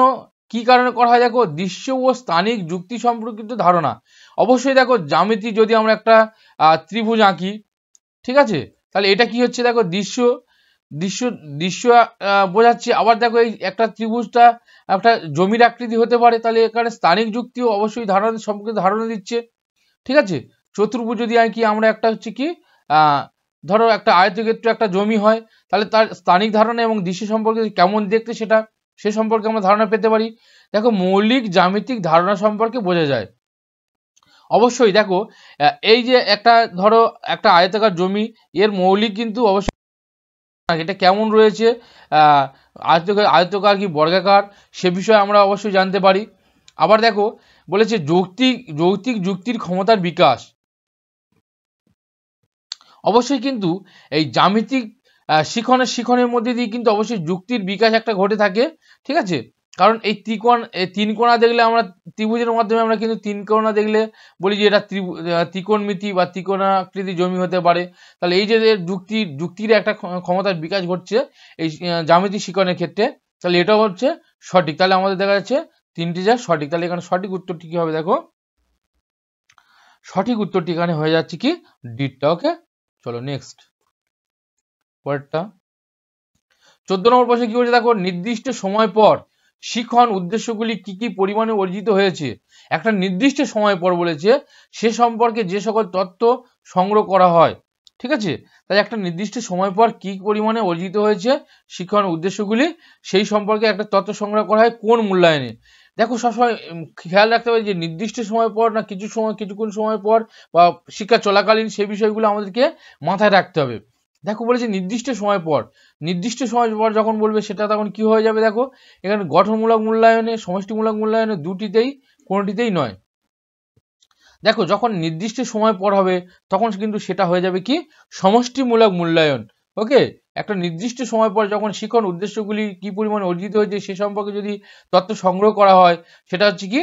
কি কারণে করা হয়, দেখো দৃশ্য ও স্থানিক যুক্তি সম্পর্কিত ধারণা। অবশ্যই দেখো জ্যামিতি যদি আমরা একটা ত্রিভুজ আঁকি, ঠিক আছে, তাহলে এটা কি হচ্ছে, দেখো দৃশ্য দৃশ্য দৃশ্য বোঝাচ্ছে। আবার দেখো এই একটা ত্রিভুজটা একটা জমির আকৃতি হতে পারে, তাহলে এখানে স্থানিক যুক্তিও অবশ্যই ধারণা সম্পর্কিত ধারণা দিচ্ছে। ঠিক আছে, চতুর্ভুজ যদি আঁকি আমরা, একটা হচ্ছে কি ধরো একটা আয়তক্ষেত্র একটা জমি হয়, তাহলে তার স্থানিক ধারণা এবং দৃশ্য সম্পর্কে কেমন দেখতে সেটা সে সম্পর্কে আমরা ধারণা পেতে পারি। দেখো মৌলিক জ্যামিতিক ধারণা সম্পর্কে বোঝা যায়। অবশ্যই দেখো এই যে একটা ধরো একটা আয়তাকার জমি, এর মৌলিক কিন্তু অবশ্যই এটা কেমন রয়েছে, আয়তকার কি বর্গাকার, সে বিষয়ে আমরা অবশ্যই জানতে পারি। আবার দেখো বলেছে যৌক্তিক যুক্তির ক্ষমতার বিকাশ। অবশ্যই কিন্তু এই জ্যামিতিক শিখনের মধ্যে দিয়ে কিন্তু অবশ্যই যুক্তির বিকাশ একটা ঘটে থাকে। ঠিক আছে, কারণ এই তিন কোণা দেখলে আমরা ত্রিভুজের মাধ্যমে আমরা কিন্তু তিন কোণা দেখলে বলি যে এটা ত্রিকোণমিতি বা ত্রিকোণাকৃতি জমি হতে পারে। তাহলে এই যে যুক্তির একটা ক্ষমতার বিকাশ ঘটছে এই জ্যামিতিক শিখনের ক্ষেত্রে, তাহলে এটাও হচ্ছে সঠিক। তাহলে আমাদের দেখা যাচ্ছে 3টি যা সঠিক। তাহলে এখানে সঠিক উত্তরটি কি হবে, দেখো সঠিক উত্তরটি এখানে হয়ে যাচ্ছে কি ডিটটা। ওকে, চলো নেক্সট পরেরটা। 14 নম্বর প্রশ্নে কি বলছে দেখো, নির্দিষ্ট সময় পর শিখন উদ্দেশ্যগুলি কি কি পরিমাণে অর্জিত হয়েছে। একটা নির্দিষ্ট সময় পর বলেছে সে সম্পর্কে যে সকল তথ্য সংগ্রহ করা হয়, ঠিক আছে। তাই একটা নির্দিষ্ট সময় পর কি পরিমাণে অর্জিত হয়েছে শিখন উদ্দেশ্যগুলি, সেই সম্পর্কে একটা তথ্য সংগ্রহ করা হয় কোন মূল্যায়নে। দেখো সবসময় খেয়াল রাখতে হবে যে নির্দিষ্ট সময় পর না কিছুক্ষণ সময় পর বা শিক্ষা চলাকালীন, সেই বিষয়গুলো আমাদেরকে মাথায় রাখতে হবে। দেখো বলেছে নির্দিষ্ট সময় পর, নির্দিষ্ট সময় পর যখন বলবে সেটা তখন কি হয়ে যাবে, দেখো এখানে গঠনমূলক মূল্যায়নে, সমষ্টিমূলক মূল্যায়নে দুটিতেই কোনোটিতেই নয়। দেখো যখন নির্দিষ্ট সময় পর হবে তখন কিন্তু সেটা হয়ে যাবে কি সমষ্টিমূলক মূল্যায়ন। ওকে, একটা নির্দিষ্ট সময় পর যখন শিখন উদ্দেশ্যগুলি কি পরিমাণে অর্জিত হয়েছে সে সম্পর্কে যদি তথ্য সংগ্রহ করা হয় সেটা হচ্ছে কি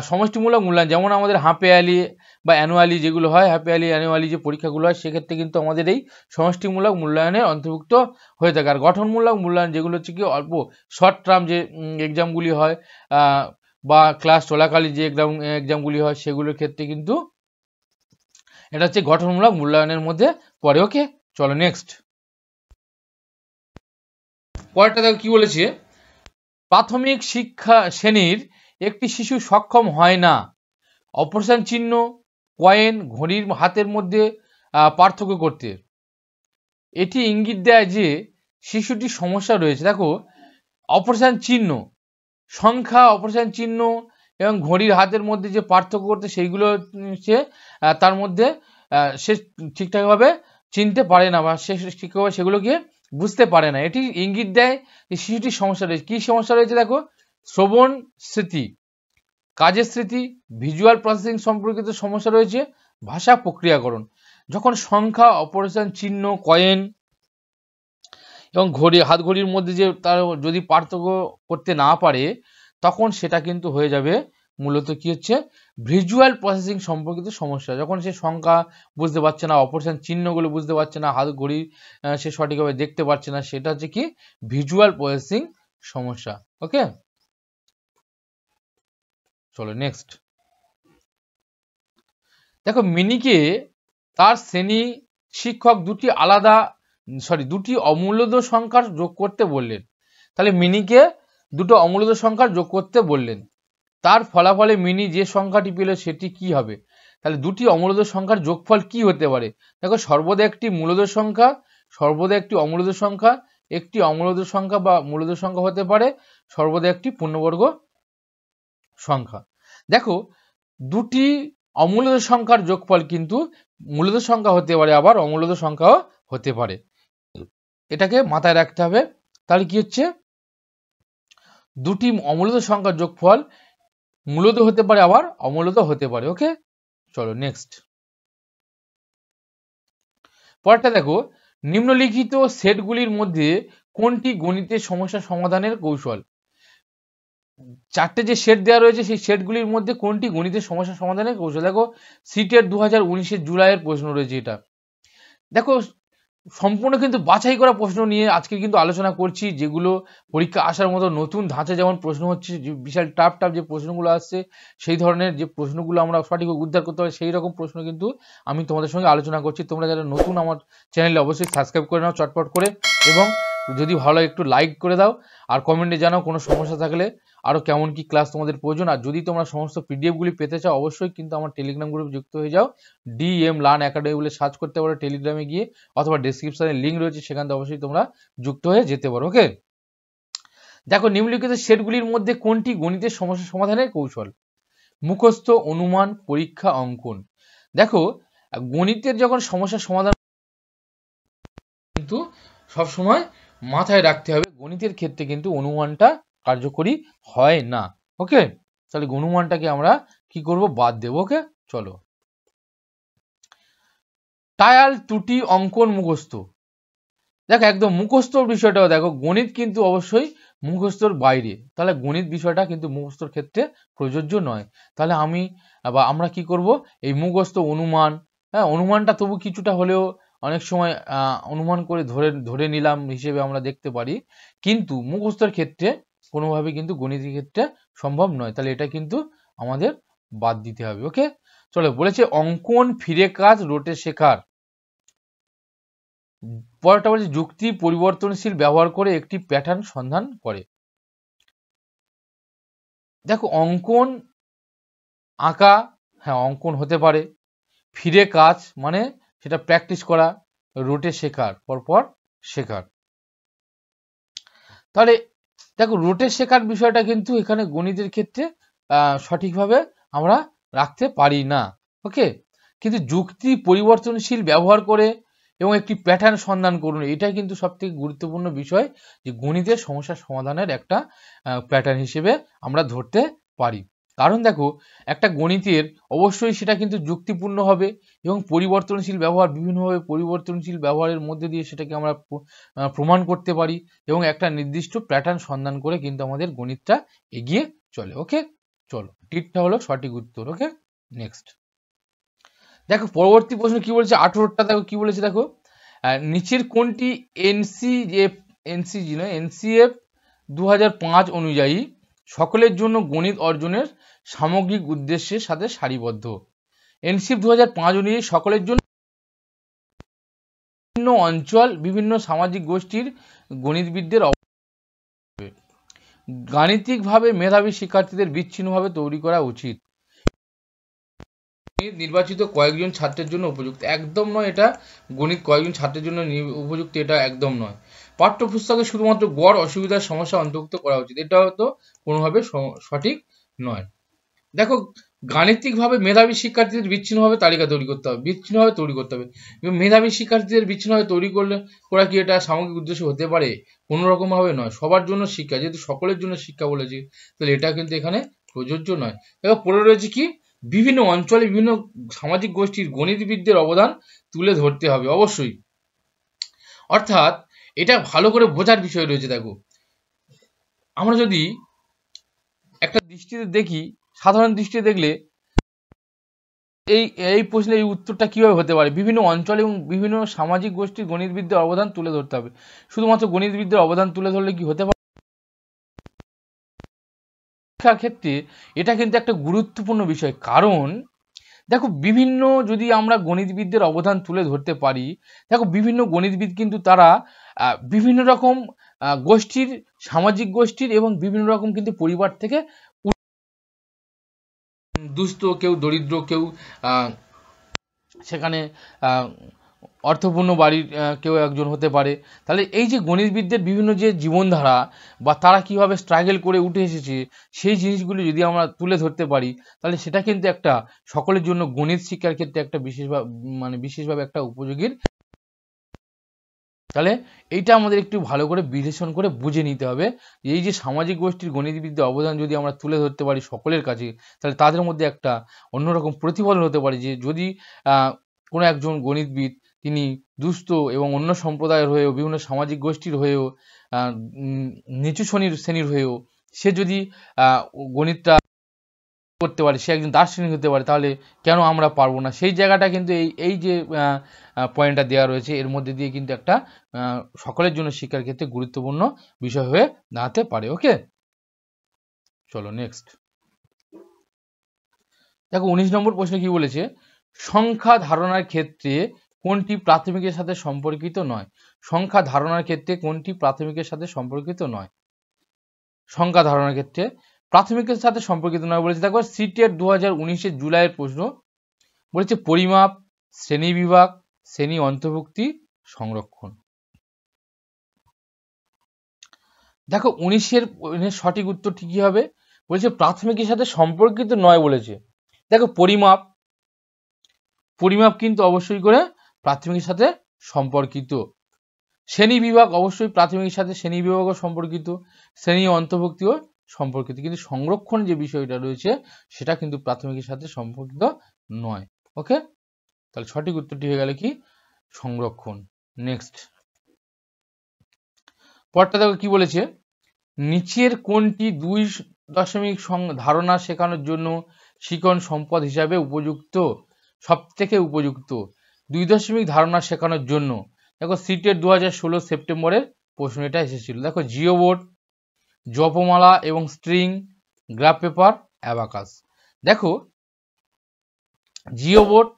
সমষ্টিমূলক মূল্যায়ন। যেমন আমাদের হাফ ইয়ারলি বা অ্যানুয়ালি যেগুলো হয়, হাফ ইয়ারলি অ্যানুয়ালি যে পরীক্ষাগুলো হয় সেক্ষেত্রে কিন্তু আমাদের এই সমষ্টিমূলক মূল্যায়নে অন্তর্ভুক্ত হয়ে থাকে। আর গঠনমূলক মূল্যায়ন যেগুলো হচ্ছে কি অল্প শর্ট টার্ম যে এক্সামগুলি হয় বা ক্লাস চলাকালীন যে এক্সামগুলি হয় সেগুলোর ক্ষেত্রে কিন্তু এটা হচ্ছে গঠনমূলক মূল্যায়নের মধ্যে পড়ে। ওকে, চলো নেক্সট পরেরটা দেখো কি বলেছে, প্রাথমিক শিক্ষা শ্রেণীর একটি শিশু সক্ষম হয় না অপারেশন চিহ্ন, কয়েন, ঘড়ির হাতের মধ্যে পার্থক্য করতে। এটি ইঙ্গিত দেয় যে শিশুটির সমস্যা রয়েছে। দেখো অপারেশন চিহ্ন, সংখ্যা, অপারেশন চিহ্ন এবং ঘড়ির হাতের মধ্যে যে পার্থক্য করতে সেইগুলো সে তার মধ্যে সে ঠিকঠাকভাবে চিনতে পারে না বা সে ঠিকভাবে সেগুলোকে বুঝতে পারে না। এটি ইঙ্গিত দেয় যে শিশুটির সমস্যা রয়েছে। কি সমস্যা রয়েছে দেখো, শ্রবণ স্মৃতি, কাজের স্মৃতি, ভিজুয়াল প্রসেসিং সম্পর্কিত সমস্যা রয়েছে, ভাষা প্রক্রিয়াকরণ। যখন সংখ্যা, অপারেশন চিহ্ন, কয়েন এবং হাত ঘড়ির মধ্যে যে তার যদি পার্থক্য করতে না পারে তখন সেটা কিন্তু হয়ে যাবে মূলত কি হচ্ছে ভিজুয়াল প্রসেসিং সম্পর্কিত সমস্যা। যখন সে সংখ্যা বুঝতে পারছে না, অপারেশন চিহ্নগুলো বুঝতে পারছে না, হাত ঘড়ি সে সঠিকভাবে দেখতে পারছে না, সেটা হচ্ছে কি ভিজুয়াল প্রসেসিং সমস্যা। ওকে, চলো নেক্সট দেখো, মিনিকে তার শ্রেণী শিক্ষক দুটি অমূল্যদ সংখ্যার যোগ করতে বললেন। তাহলে মিনিকে দুটো অমূল্যদ সংখ্যার যোগ করতে বললেন, তার ফলাফলে মিনি যে সংখ্যাটি পেল সেটি কি হবে। তাহলে দুটি অমূল্যদ সংখ্যার যোগফল কি হতে পারে, দেখো সর্বদা একটি মূলদ সংখ্যা, সর্বদা একটি অমূল্যদ সংখ্যা, একটি অমূল্যদ সংখ্যা বা মূলদ সংখ্যা হতে পারে, সর্বদা একটি পূর্ণবর্গ সংখ্যা। দেখো দুটি অমূল্যদ সংখ্যার যোগফল কিন্তু মূলদ সংখ্যা হতে পারে আবার অমূল্যদ সংখ্যাও হতে পারে, এটাকে মাথায় রাখতে হবে। তাহলে কি হচ্ছে দুটি অমূল্যদ সংখ্যার যোগফল মূলদ হতে পারে আবার অমূলদ হতে পারে। ওকে, চলো নেক্সট পরেরটা দেখো, নিম্নলিখিত সেটগুলির মধ্যে কোনটি গণিতের সমস্যা সমাধানের কৌশল। চারটে যে সেট দেওয়া রয়েছে সেই সেটগুলির মধ্যে কোনটি গণিতের সমস্যা সমাধানের কৌশল। দেখো সিটের 2019 জুলাইয়ের প্রশ্ন রয়েছে এটা। দেখো সম্পূর্ণ কিন্তু বাছাই করা প্রশ্ন নিয়ে আজকে কিন্তু আলোচনা করছি, যেগুলো পরীক্ষা আসার মতো নতুন ধাঁচে যেমন প্রশ্ন হচ্ছে, বিশাল টাফ যে প্রশ্নগুলো আসছে সেই ধরনের যে প্রশ্নগুলো আমরা সঠিক উদ্ধার করতে হয় সেই রকম প্রশ্ন কিন্তু আমি তোমাদের সঙ্গে আলোচনা করছি। তোমরা যারা নতুন আমার চ্যানেলে অবশ্যই সাবস্ক্রাইব করে নাও চটপট করে, এবং যদি ভালো একটু লাইক করে দাও, আর কমেন্টে জানাও কোনো সমস্যা থাকলে আরও কেমন কি ক্লাস তোমাদের প্রয়োজন। আর যদি তোমরা সমস্ত পিডিএফগুলি পেতে চাও অবশ্যই কিন্তু আমার টেলিগ্রাম গ্রুপে যুক্ত হয়ে যাও, DM লার্ন একাডেমি বলে সার্চ করতে পারো টেলিগ্রামে গিয়ে, অথবা ডেসক্রিপশনে লিঙ্ক রয়েছে সেখান থেকে অবশ্যই তোমরা যুক্ত হয়ে যেতে পারো। ওকে, দেখো নিম্নলিখিত সেটগুলির মধ্যে কোনটি গণিতের সমস্যা সমাধানের কৌশল। মুখস্থ, অনুমান, পরীক্ষা, অঙ্কন। দেখো গণিতের যখন সমস্যা সমাধান কিন্তু সবসময় মাথায় রাখতে হবে গণিতের ক্ষেত্রে কিন্তু অনুমানটা কার্যকরী হয় না। ওকে, তাহলে অনুমানটাকে আমরা কি করব, বাদ দেব। ওকে, চলো টায়াল, ত্রুটি, অঙ্কন, মুখস্থ। দেখো একদম মুখস্থর বিষয়টাও দেখো, গণিত কিন্তু অবশ্যই মুখস্থর বাইরে, তাহলে গণিত বিষয়টা কিন্তু মুখস্থর ক্ষেত্রে প্রযোজ্য নয়। তাহলে আমরা কি করব, এই মুখস্থ, অনুমান, হ্যাঁ অনুমানটা তবু কিছুটা হলেও অনেক সময় অনুমান করে ধরে নিলাম হিসেবে আমরা দেখতে পারি, কিন্তু মুখস্থর ক্ষেত্রে কোনোভাবে কিন্তু গণিতের ক্ষেত্রে সম্ভব নয়। তাহলে এটা কিন্তু আমাদের বাদ দিতে হবে। ওকে, চলো বলেছে অঙ্কন, ফিরে কাজ, রোটে শেখার। পরেরটা বলছে যুক্তি পরিবর্তনশীল ব্যবহার করে একটি প্যাটার্ন সন্ধান করে। দেখো অঙ্কন, আঁকা, হ্যাঁ অঙ্কন হতে পারে। ফিরে কাজ মানে সেটা প্র্যাকটিস করা, রোটে শেখার, পরপর শেখার। তাহলে দেখো রোটে শেখার বিষয়টা কিন্তু এখানে গণিতের ক্ষেত্রে সঠিকভাবে আমরা রাখতে পারি না, ওকে। কিন্তু যুক্তি পরিবর্তনশীল ব্যবহার করে এবং একটি প্যাটার্ন সন্ধান করুন, এটাই কিন্তু সবথেকে গুরুত্বপূর্ণ বিষয়, যে গণিতের সমস্যা সমাধানের একটা প্যাটার্ন হিসেবে আমরা ধরতে পারি। কারণ দেখো একটা গণিতের অবশ্যই সেটা কিন্তু যুক্তিপূর্ণ হবে এবং পরিবর্তনশীল ব্যবহার, বিভিন্নভাবে পরিবর্তনশীল ব্যবহারের মধ্যে দিয়ে সেটাকে আমরা প্রমাণ করতে পারি এবং একটা নির্দিষ্ট প্যাটার্ন সন্ধান করে কিন্তু আমাদের গণিতটা এগিয়ে চলে, ওকে। চলো টিটটা হলো সঠিক উত্তর, ওকে। নেক্সট দেখো পরবর্তী প্রশ্ন কি বলেছে, 18টা দেখো কি বলেছে, দেখো নিচের কোনটি এনসিএফ 2005 অনুযায়ী সকলের জন্য গণিত অর্জনের সামগ্রিক উদ্দেশ্যের সাথে সারিবদ্ধ। এনসিএফ 2005 অনুযায়ী সকলের জন্য বিভিন্ন অঞ্চল, বিভিন্ন সামাজিক গোষ্ঠীর গণিতবিদদের গাণিতিকভাবে মেধাবী শিক্ষার্থীদের বিচ্ছিন্নভাবে তৈরি করা উচিত। নির্বাচিত কয়েকজন ছাত্রের জন্য উপযুক্ত, একদম নয় এটা। গণিত কয়েকজন ছাত্রের জন্য উপযুক্ত, এটা একদম নয়। পাঠ্যপুস্তকে শুধুমাত্র গড় অসুবিধার সমস্যা অন্তর্ভুক্ত করা উচিত, এটা হয়তো কোনোভাবে সঠিক নয়। দেখো গাণিতিকভাবে মেধাবী শিক্ষার্থীদের বিচ্ছিন্নভাবে তালিকা তৈরি করতে হবে, বিচ্ছিন্নভাবে তৈরি করতে হবে। মেধাবী শিক্ষার্থীদের বিচ্ছিন্নভাবে তৈরি করা কি এটা সামগ্রিক উদ্দেশ্য হতে পারে? কোনো রকম ভাবে নয়। সবার জন্য শিক্ষা, যেহেতু সকলের জন্য শিক্ষা বলেছি, তাহলে এটা কিন্তু এখানে প্রযোজ্য নয়। দেখো পড়ে রয়েছে কি, বিভিন্ন অঞ্চলে বিভিন্ন সামাজিক গোষ্ঠীর গণিতবিদদের অবদান তুলে ধরতে হবে, অবশ্যই। অর্থাৎ এটা ভালো করে বোঝার বিষয় রয়েছে। দেখো আমরা যদি একটা দৃষ্টিতে দেখি, সাধারণ দৃষ্টিতে দেখলে এই প্রশ্নের এই উত্তরটা কিভাবে হতে পারে, বিভিন্ন অঞ্চল এবং বিভিন্ন সামাজিক গোষ্ঠীর গণিতবিদদের অবদান তুলে ধরতে হবে। শুধুমাত্র গণিতবিদদের অবদান তুলে ধরলে কি হতে পারে? শিক্ষার ক্ষেত্রে এটা কিন্তু একটা গুরুত্বপূর্ণ বিষয়। কারণ দেখো বিভিন্ন, যদি আমরা গণিতবিদদের অবদান তুলে ধরতে পারি, দেখো বিভিন্ন গণিতবিদ কিন্তু তারা বিভিন্ন রকম গোষ্ঠীর, সামাজিক গোষ্ঠীর এবং বিভিন্ন রকম কিন্তু পরিবার থেকে, দুস্থ, কেউ দরিদ্র, কেউ সেখানে অর্থপূর্ণ বাড়ির কেউ একজন হতে পারে। তাহলে এই যে গণিতবিদদের বিভিন্ন যে জীবনধারা বা তারা কিভাবে স্ট্রাগল করে উঠে এসেছে, সেই জিনিসগুলি যদি আমরা তুলে ধরতে পারি, তাহলে সেটা কিন্তু একটা সকলের জন্য গণিত শিক্ষার ক্ষেত্রে একটা বিশেষভাবে একটা উপযোগীর। তাহলে এইটা আমাদের একটু ভালো করে বিশ্লেষণ করে বুঝে নিতে হবে। এই যে সামাজিক গোষ্ঠীর গণিতবিদদের অবদান যদি আমরা তুলে ধরতে পারি সকলের কাছে, তাহলে তাদের মধ্যে একটা অন্যরকম প্রতিফলন হতে পারে। যে যদি কোনো একজন গণিতবিদ তিনি দুস্থ এবং অন্য সম্প্রদায়ের হয়েও, বিভিন্ন সামাজিক গোষ্ঠীর হয়েও, নিচু শ্রেণীর হয়েও সে যদি গণিতটা করতে পারে, সে একজন দার্শনিক হতে পারে, তাহলে কেন আমরা পারবো না? সেই জায়গাটা কিন্তু এই যে পয়েন্টটা দেওয়া রয়েছে, এর মধ্যে দিয়ে কিন্তু একটা সকলের জন্য শিক্ষার ক্ষেত্রে গুরুত্বপূর্ণ বিষয় হয়ে দাঁড়াতে পারে, ওকে। চলো নেক্সট দেখো 19 নম্বর প্রশ্ন কি বলেছে, সংখ্যা ধারণার ক্ষেত্রে কোনটি প্রাথমিকের সাথে সম্পর্কিত নয়? সংখ্যা ধারণার ক্ষেত্রে কোনটি প্রাথমিকের সাথে সম্পর্কিত নয়? সংখ্যা ধারণার ক্ষেত্রে প্রাথমিকের সাথে সম্পর্কিত নয় বলেছে। দেখো সিটেট 2019 জুলাইয়ের প্রশ্ন বলেছে পরিমাপ, শ্রেণী বিভাগ, শ্রেণী অন্তর্ভুক্তি, সংরক্ষণ। দেখো 19-এর সঠিক উত্তরটি কি হবে? বলেছে প্রাথমিকের সাথে সম্পর্কিত নয় বলেছে। দেখো পরিমাপ কিন্তু অবশ্যই করে প্রাথমিকের সাথে সম্পর্কিত। শ্রেণী বিভাগ অবশ্যই প্রাথমিকের সাথে শ্রেণী বিভাগও সম্পর্কিত, শ্রেণী অন্তর্ভুক্তিও সম্পর্কিত। কিন্তু সংরক্ষণ যে বিষয়টা রয়েছে সেটা কিন্তু প্রাথমিকের সাথে সম্পর্কিত নয়, ওকে। তাহলে সঠিক উত্তরটি হয়ে গেল কি, সংরক্ষণ। নেক্সট পরটা দেখো কি বলেছে, নিচের কোনটি 2 ধারণা শেখানোর জন্য শিখন সম্পদ হিসাবে উপযুক্ত, সব থেকে উপযুক্ত 2 ধারণা শেখানোর জন্য? দেখো সিটেট 2016 সেপ্টেম্বরের প্রশ্ন এটা এসেছিল। দেখো জিওবোর্ড, জপমালা এবং স্ট্রিং, গ্রাফ পেপার, অ্যাবাকাস। দেখো জিও বোর্ড,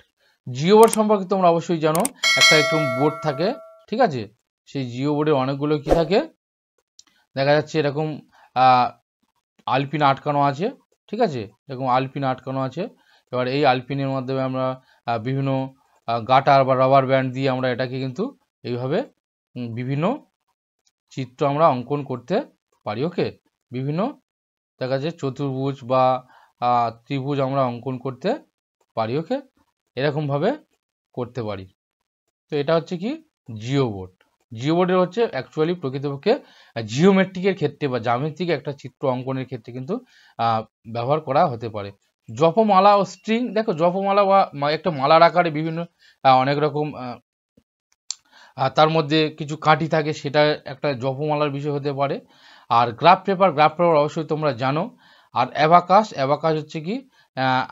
জিও বোর্ড সম্পর্কে তোমরা অবশ্যই জানো, একটা একটু বোর্ড থাকে, ঠিক আছে, সেই জিও বোর্ডের অনেকগুলো কি থাকে, দেখা যাচ্ছে এরকম আলপিন আটকানো আছে, ঠিক আছে, এরকম আলপিন আটকানো আছে। এবার এই আলপিনের মাধ্যমে আমরা বিভিন্ন গাটার বা রাবার ব্যান্ড দিয়ে আমরা এটাকে কিন্তু এইভাবে বিভিন্ন চিত্র আমরা অঙ্কন করতে পারি। ওকে, বিভিন্ন দেখা যাচ্ছে চতুর্ভুজ বা ত্রিভুজ আমরা অঙ্কন করতে পারি। ওকে, এরকমভাবে করতে পারি। তো এটা হচ্ছে কি জিও বোর্ড। জিও বোর্ডের হচ্ছে অ্যাকচুয়ালি প্রকৃতপক্ষে জিওমেট্রিকের ক্ষেত্রে বা জ্যামিতিক একটা চিত্র অঙ্কনের ক্ষেত্রে কিন্তু ব্যবহার করা হতে পারে। জপমালা ও স্ট্রিং, দেখো জপমালা বা একটা মালার আকারে বিভিন্ন অনেক রকম তার মধ্যে কিছু কাঠি থাকে, সেটা একটা জপমালার বিষয় হতে পারে। আর গ্রাফ পেপার, গ্রাফ পেপার অবশ্যই তোমরা জানো। আর অ্যাবাকাস, অ্যাবাকাস হচ্ছে কি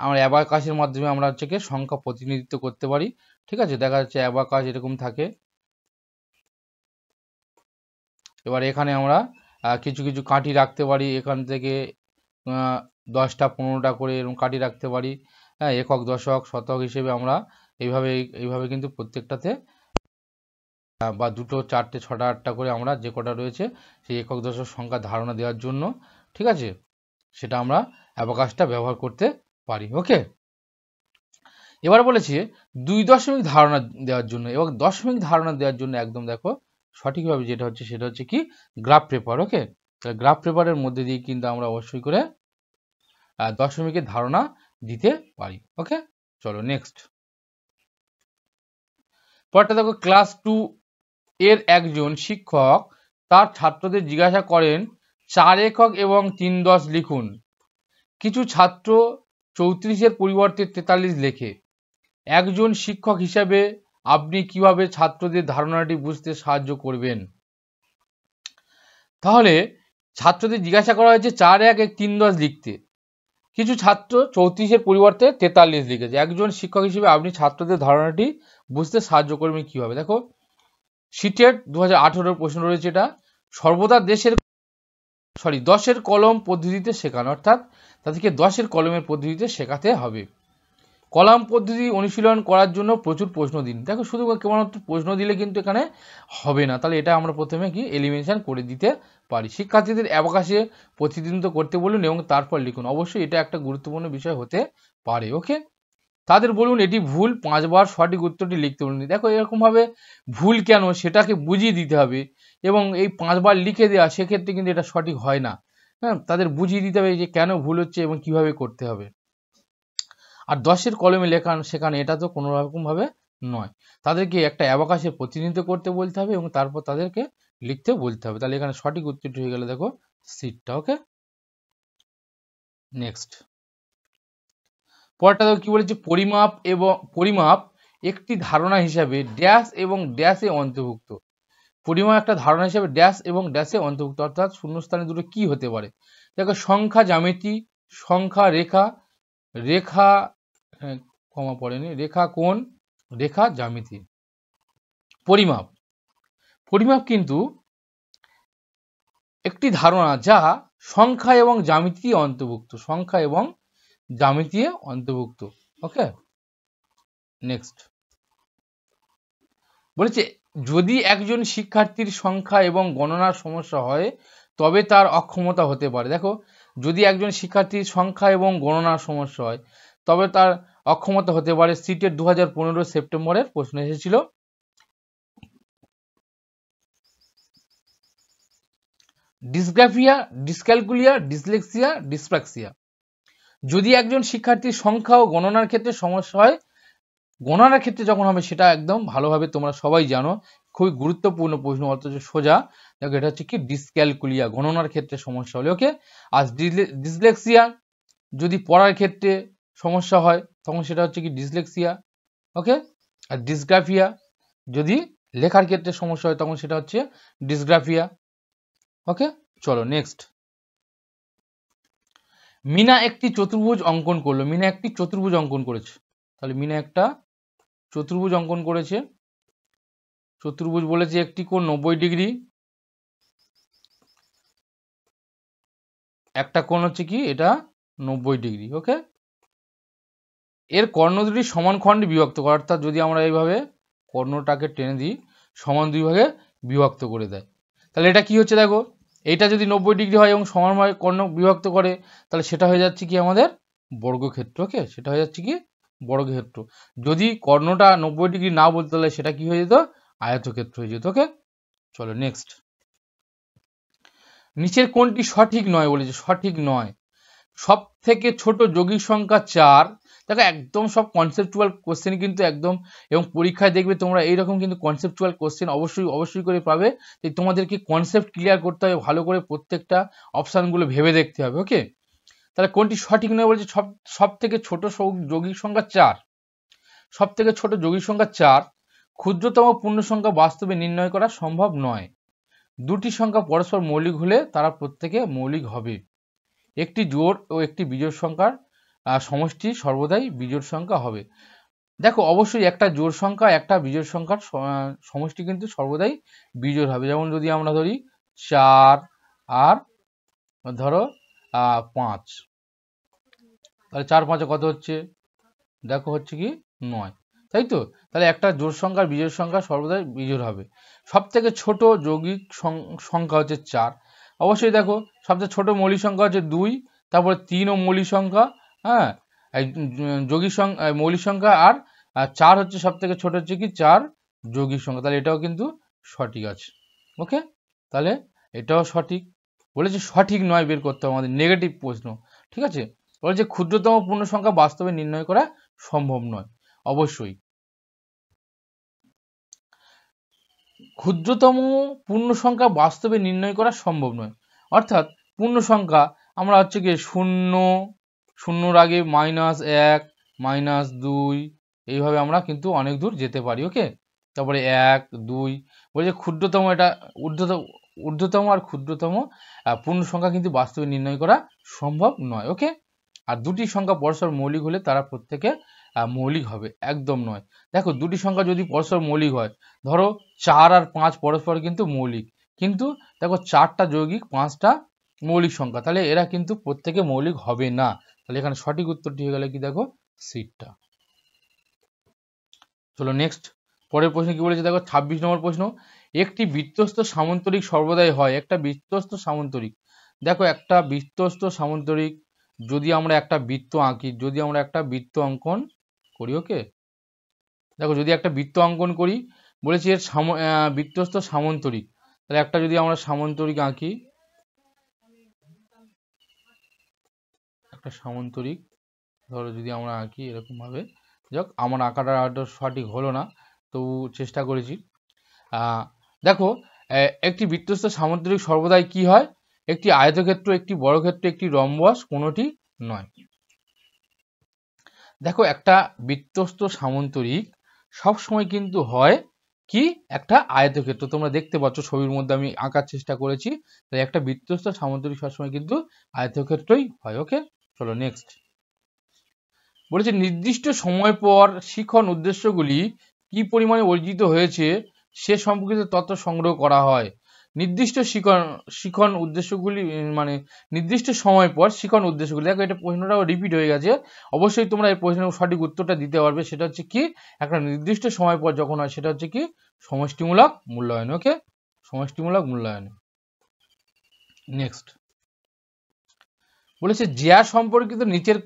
আমরা অ্যাবাকাসের মাধ্যমে আমরা হচ্ছে কি সংখ্যা প্রতিনিধিত্ব করতে পারি, ঠিক আছে, দেখা যাচ্ছে অ্যাবাকাস এরকম থাকে। এবার এখানে আমরা কিছু কিছু কাঠি রাখতে পারি, এখান থেকে 10টা 15টা করে এরকম কাঠি রাখতে পারি। হ্যাঁ, একক দশক শতক হিসেবে আমরা এইভাবে কিন্তু প্রত্যেকটাতে বা 2টো 4টে 6টা 8টা করে আমরা যে কটা রয়েছে সেই একক দশক সংখ্যা ধারণা দেওয়ার জন্য, ঠিক আছে, সেটা আমরা অ্যাবাকাসটা ব্যবহার করতে পারি। ওকে, এবার বলেছি 2 দশমিক ধারণা দেওয়ার জন্য, এবং দশমিক ধারণা দেওয়ার জন্য একদম দেখো সঠিকভাবে যেটা হচ্ছে সেটা হচ্ছে কি গ্রাফ পেপার। ওকে, তাহলে গ্রাফ পেপারের মধ্যে দিয়ে কিন্তু আমরা অবশ্যই করে দশমিকের ধারণা দিতে পারি। ওকে, চলো নেক্সট। পরটা দেখো, ক্লাস 2 এর একজন শিক্ষক তার ছাত্রদের জিজ্ঞাসা করেন 4 একক এবং 3/10 লিখুন। কিছু ছাত্র 34-এর পরিবর্তে 43 লেখে। একজন শিক্ষক হিসাবে আপনি কিভাবে ছাত্রদের ধারণাটি বুঝতে সাহায্য করবেন? তাহলে ছাত্রদের জিজ্ঞাসা করা হয়েছে 4 1 1 3 10 লিখতে, কিছু ছাত্র 34-এর পরিবর্তে 43 লিখেছে। একজন শিক্ষক হিসেবে আপনি ছাত্রদের ধারণাটি বুঝতে সাহায্য করবেন কিভাবে? দেখো, সিটেট 2018 প্রশ্ন রয়েছে, এটা সর্বদা 10-এর কলম পদ্ধতিতে শেখানো, অর্থাৎ তাদেরকে 10-এর কলমের পদ্ধতিতে শেখাতে হবে। কলাম পদ্ধতি অনুশীলন করার জন্য প্রচুর প্রশ্ন দিন। দেখো, শুধু কেবলমাত্র প্রশ্ন দিলে কিন্তু এখানে হবে না, তাহলে এটা আমরা প্রথমে কি এলিমিনেশন করে দিতে পারি। শিক্ষার্থীদের অ্যাবাকাসে প্রতিনিধিত্ব করতে বলুন এবং তারপর লিখুন, অবশ্যই এটা একটা গুরুত্বপূর্ণ বিষয় হতে পারে। ওকে, তাদের বলুন এটি ভুল, 5 বার সঠিক উত্তরটি লিখতে বলুন। দেখো, এরকমভাবে ভুল কেন সেটাকে বুঝিয়ে দিতে হবে, এবং এই 5 বার লিখে দেওয়া সেক্ষেত্রে কিন্তু এটা সঠিক হয় না। হ্যাঁ, তাদের বুঝিয়ে দিতে হবে যে কেন ভুল হচ্ছে এবং কিভাবে করতে হবে। আর 10-এর কলমে শেখানো এটা তো কোনো রকমভাবে নয়, তাদেরকে একটা অ্যাবাকাসে প্রতিনিধিত্ব করতে বলতে হবে এবং তারপর তাদেরকে লিখতে বলতে হবে। তাহলে এখানে সঠিক উত্তরটি হয়ে গেল দেখো সিটটা। ওকে, নেক্সট। পরেরটা দেখো কি বলেছে, পরিমাপ একটি ধারণা হিসাবে ড্যাশ এবং ড্যাশে অন্তর্ভুক্ত। পরিমাপ একটা ধারণা হিসাবে ড্যাশ এবং ড্যাশে অন্তর্ভুক্ত, অর্থাৎ শূন্যস্থানে দুটো কি হতে পারে? দেখো, সংখ্যা জ্যামিতি, সংখ্যা রেখা, রেখা কমা পড়েনি, রেখা কোণ, রেখা জ্যামিতি। পরিমাপ, পরিমাপ কিন্তু একটি ধারণা যা সংখ্যা এবং জ্যামিতি অন্তর্ভুক্ত, সংখ্যা এবং জ্যামিতি অন্তর্ভুক্ত। ওকে, নেক্সট। বলেছে যদি একজন শিক্ষার্থীর সংখ্যা এবং গণনার সমস্যা হয় তবে তার অক্ষমতা হতে পারে। দেখো, যদি একজন শিক্ষার্থীর সংখ্যা এবং গণনার সমস্যা হয় তবে তার অক্ষমতা হতে পারে। সিটের 2015 সেপ্টেম্বরের প্রশ্ন এসেছিল। Dysgraphia, dyscalculia, dyslexia, dyspraxia. যদি একজন শিক্ষার্থীর সংখ্যা ও গণনার ক্ষেত্রে সমস্যা হয়, গণনার ক্ষেত্রে যখন হবে সেটা একদম ভালোভাবে তোমরা সবাই জানো, খুবই গুরুত্বপূর্ণ প্রশ্ন, অথচ সোজা। দেখো, এটা হচ্ছে কি ডিসক্যালকুলিয়া, গণনার ক্ষেত্রে সমস্যা হলে। ওকে, আর ডিসলেক্সিয়া যদি পড়ার ক্ষেত্রে সমস্যা হয় তখন সেটা হচ্ছে কি ডিসলেক্সিয়া। ওকে, আর ডিসগ্রাফিয়া যদি লেখার ক্ষেত্রে সমস্যা হয় তখন সেটা হচ্ছে ডিসগ্রাফিয়া। ওকে, চলো নেক্সট। মিনা একটি চতুর্ভুজ অঙ্কন করলো, মিনা একটি চতুর্ভুজ অঙ্কন করেছে। তাহলে মিনা একটা চতুর্ভুজ অঙ্কন করেছে। চতুর্ভুজ বলেছে একটি কোণ 90 ডিগ্রি, একটা কোণ হচ্ছে কি এটা 90 ডিগ্রি। ওকে, এর কর্ণ দুটি সমান খণ্ডে বিভক্ত করে, অর্থাৎ যদি আমরা এইভাবে কর্ণটাকে টেনে দিই সমান দুই ভাগে বিভক্ত করে দেয়, তাহলে এটা কি হচ্ছে দেখো, এইটা যদি 90 ডিগ্রি হয় এবং সমানভাবে কর্ণ বিভক্ত করে, তাহলে সেটা হয়ে যাচ্ছে কি আমাদের বর্গক্ষেত্র। ওকে, সেটা হয়ে যাচ্ছে কি বর্গক্ষেত্র। যদি কর্ণটা 90 ডিগ্রি না বলতে, তাহলে সেটা কি হয়ে যেত, আয়তক্ষেত্র হয়ে যেত। ওকে, চলো নেক্সট। নিচের কোনটি সঠিক নয় বলেছে, সঠিক নয়। সব থেকে ছোট যৌগিক সংখ্যা 4। দেখো একদম সব কনসেপচুয়াল কোশ্চেন কিন্তু একদম, এবং পরীক্ষায় দেখবে তোমরা এইরকম কিন্তু কনসেপচুয়াল কোশ্চেন অবশ্যই করে পাবে। তাই তোমাদেরকে কনসেপ্ট ক্লিয়ার করতে হবে, ভালো করে প্রত্যেকটা অপশানগুলো ভেবে দেখতে হবে। ওকে, তাহলে কোনটি সঠিক নয় বলছে, সব থেকে ছোট যৌগিক সংখ্যা 4। সব থেকে ছোট যৌগিক সংখ্যা 4। ক্ষুদ্রতম পূর্ণ সংখ্যা বাস্তবে নির্ণয় করা সম্ভব নয়। দুটি সংখ্যা পরস্পর মৌলিক হলে তারা প্রত্যেকে মৌলিক হবে। একটি জোড় ও একটি বিজোড় সংখ্যার সমষ্টি সর্বদাই বিজোড় সংখ্যা হবে। দেখো অবশ্যই একটা জোড় সংখ্যা একটা বিজোড় সংখ্যার সমষ্টি কিন্তু সর্বদাই বিজোড় হবে। যেমন যদি আমরা ধরি 4 আর ধরো 5, তাহলে 4 5 কত হচ্ছে, দেখো হচ্ছে কি 9, তাই তো। তাহলে একটা জোড় সংখ্যার বিজোড় সংখ্যা সর্বদাই বিজোড় হবে। সব থেকে ছোট যৌগিক সংখ্যা হচ্ছে 4। অবশ্যই দেখো সবচেয়ে ছোট মৌলিক সংখ্যা হচ্ছে 2, তারপরে 3 ও মৌলিক সংখ্যা, হ্যাঁ যৌগিক সংখ্যা মৌলিক সংখ্যা, আর 4 হচ্ছে সব থেকে ছোট হচ্ছে কি 4 যৌগিক সংখ্যা। তাহলে এটাও কিন্তু সঠিক আছে। ওকে, তাহলে এটাও সঠিক বলেছে। সঠিক নয় বের করতে হবে আমাদের, নেগেটিভ প্রশ্ন, ঠিক আছে। বলেছে ক্ষুদ্রতম পূর্ণ সংখ্যা বাস্তবে নির্ণয় করা সম্ভব নয়। অবশ্যই ক্ষুদ্রতম পূর্ণ সংখ্যা বাস্তবে নির্ণয় করা সম্ভব নয়, অর্থাৎ পূর্ণ সংখ্যা আমরা হচ্ছে কি 0, 0-র আগে -1, -2, এইভাবে আমরা কিন্তু অনেক দূর যেতে পারি। ওকে, তারপরে 1 2 বলছে ক্ষুদ্রতম, এটা ঊর্ধ্বতম আর ক্ষুদ্রতম পূর্ণ সংখ্যা কিন্তু বাস্তবে নির্ণয় করা সম্ভব নয়। ওকে, আর দুটি সংখ্যা পরস্পর মৌলিক হলে তারা প্রত্যেকে মৌলিক হবে, একদম নয়। দেখো দুটি সংখ্যা যদি পরস্পর মৌলিক হয়, ধরো 4 আর 5 পরস্পর কিন্তু মৌলিক, কিন্তু দেখো 4টা যৌগিক 5টা মৌলিক সংখ্যা, তাহলে এরা কিন্তু প্রত্যেকে মৌলিক হবে না। তাহলে এখানে সঠিক উত্তরটি হয়ে গেল কি, দেখো সিটটা। চলো নেক্সট, পরের প্রশ্ন কি বলেছে দেখো 26 নম্বর প্রশ্ন। একটি বৃত্তস্থ সামান্তরিক সর্বদাই হয়। একটা বৃত্তস্থ সামান্তরিক, দেখো একটা বৃত্তস্থ সামান্তরিক, যদি আমরা একটা বৃত্ত আঁকি, যদি আমরা একটা বৃত্ত অঙ্কন করি, ওকে দেখো যদি একটা বৃত্ত অঙ্কন করি, বলেছি এর বৃত্তস্থ সামান্তরিক, তাহলে একটা যদি আমরা সামান্তরিক আঁকি, একটা সামান্তরিক ধরো যদি আমরা আঁকি এরকম ভাবে, যাক আমার আঁকাটা হয়তো সঠিক হলো না, তবু চেষ্টা করেছি। দেখো একটি বৃত্তস্থ সামান্তরিক সর্বদাই কি হয়, একটি আয়তক্ষেত্র, একটি বর্গক্ষেত্র, একটি রম্বস, কোনোটি নয়। দেখো একটা বৃত্তস্থ সামান্তরিক সব সময় কিন্তু হয় কি, একটা আয়তক্ষেত্র। তোমরা দেখতে পাচ্ছ ছবির মধ্যে আমি আঁকার চেষ্টা করেছি, তাই একটা বৃত্তস্থ সামান্তরিক সবসময় কিন্তু আয়তক্ষেত্রই হয়। ওকে, চলো নেক্সট। বলেছে নির্দিষ্ট সময় পর শিখন উদ্দেশ্যগুলি কি পরিমাণে অর্জিত হয়েছে সে সম্পর্কিত তথ্য সংগ্রহ করা হয়। নির্দিষ্ট শিখন উদ্দেশ্যগুলি মানে নির্দিষ্ট সময় পর শিখন উদ্দেশ্যগুলি, দেখো এটা প্রশ্নটাও রিপিট হয়ে গেছে, অবশ্যই তোমরা এই প্রশ্নের সঠিক উত্তরটা দিতে পারবে। সেটা হচ্ছে কি, একটা নির্দিষ্ট সময় পর যখন হয় সেটা হচ্ছে কি সমষ্টিমূলক মূল্যায়ন। ওকে, সমষ্টিমূলক মূল্যায়ন। নেক্সট বলেছে জ্যা সম্পর্কিত নিচের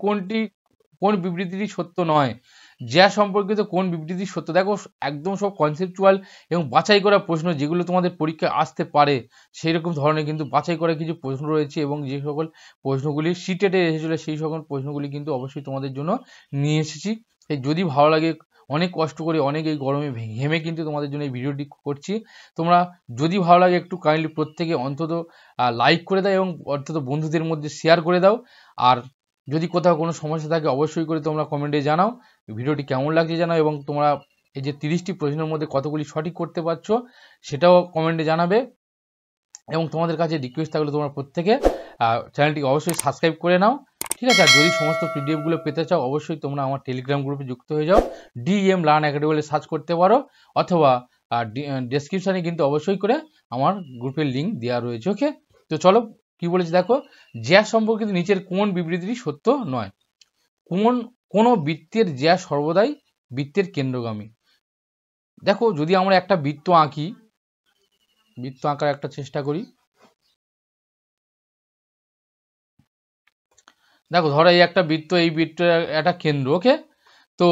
কোন বিবৃতিটি সত্য নয়। জ্যা সম্পর্কিত কোন বিবৃতি সত্য, দেখো একদম সব কনসেপচুয়াল এবং বাছাই করা প্রশ্ন, যেগুলো তোমাদের পরীক্ষায় আসতে পারে সেই রকম ধরনের কিন্তু বাছাই করা কিছু প্রশ্ন রয়েছে, এবং যে সকল প্রশ্নগুলি সিটেটে এসেছিল সেই সকল প্রশ্নগুলি কিন্তু অবশ্যই তোমাদের জন্য নিয়ে এসেছি। তাই যদি ভালো লাগে, অনেক কষ্ট করে অনেক এই গরমে ঘেমে কিন্তু তোমাদের জন্য এই ভিডিওটি করছি। তোমরা যদি ভালো লাগে একটু কাইন্ডলি প্রত্যেকে অন্তত লাইক করে দাও এবং অন্তত বন্ধুদের মধ্যে শেয়ার করে দাও। আর যদি কোথাও কোনো সমস্যা থাকে অবশ্যই করে তোমরা কমেন্টে জানাও, ভিডিওটি কেমন লাগছে জানাও, এবং তোমরা এই যে 30টি প্রশ্নের মধ্যে কতগুলি সঠিক করতে পারছো সেটাও কমেন্টে জানাবে। এবং তোমাদের কাছে রিকোয়েস্ট থাকলে তোমরা প্রত্যেকে চ্যানেলটিকে অবশ্যই সাবস্ক্রাইব করে নাও, ঠিক আছে। আর যদি সমস্ত পিডিএফগুলো পেতে চাও অবশ্যই তোমরা আমার টেলিগ্রাম গ্রুপে যুক্ত হয়ে যাও, DM লার্ন একাডেমি বলে সার্চ করতে পারো, অথবা ডেসক্রিপশানে কিন্তু অবশ্যই করে আমার গ্রুপের লিঙ্ক দেওয়া রয়েছে। ওকে, তো চলো কি বলেছে দেখো, জ্যা সম্পর্কিত নিচের কোন বিবৃতিটি সত্য নয়। কোন কোনো বৃত্তের জ্যা সর্বদাই বৃত্তের কেন্দ্রগামী। দেখো যদি আমরা একটা বৃত্ত আঁকি, বৃত্ত আঁকার একটা চেষ্টা করি। দেখো ধরো এই একটা বৃত্ত, এই বৃত্তের একটা কেন্দ্র, ওকে। তো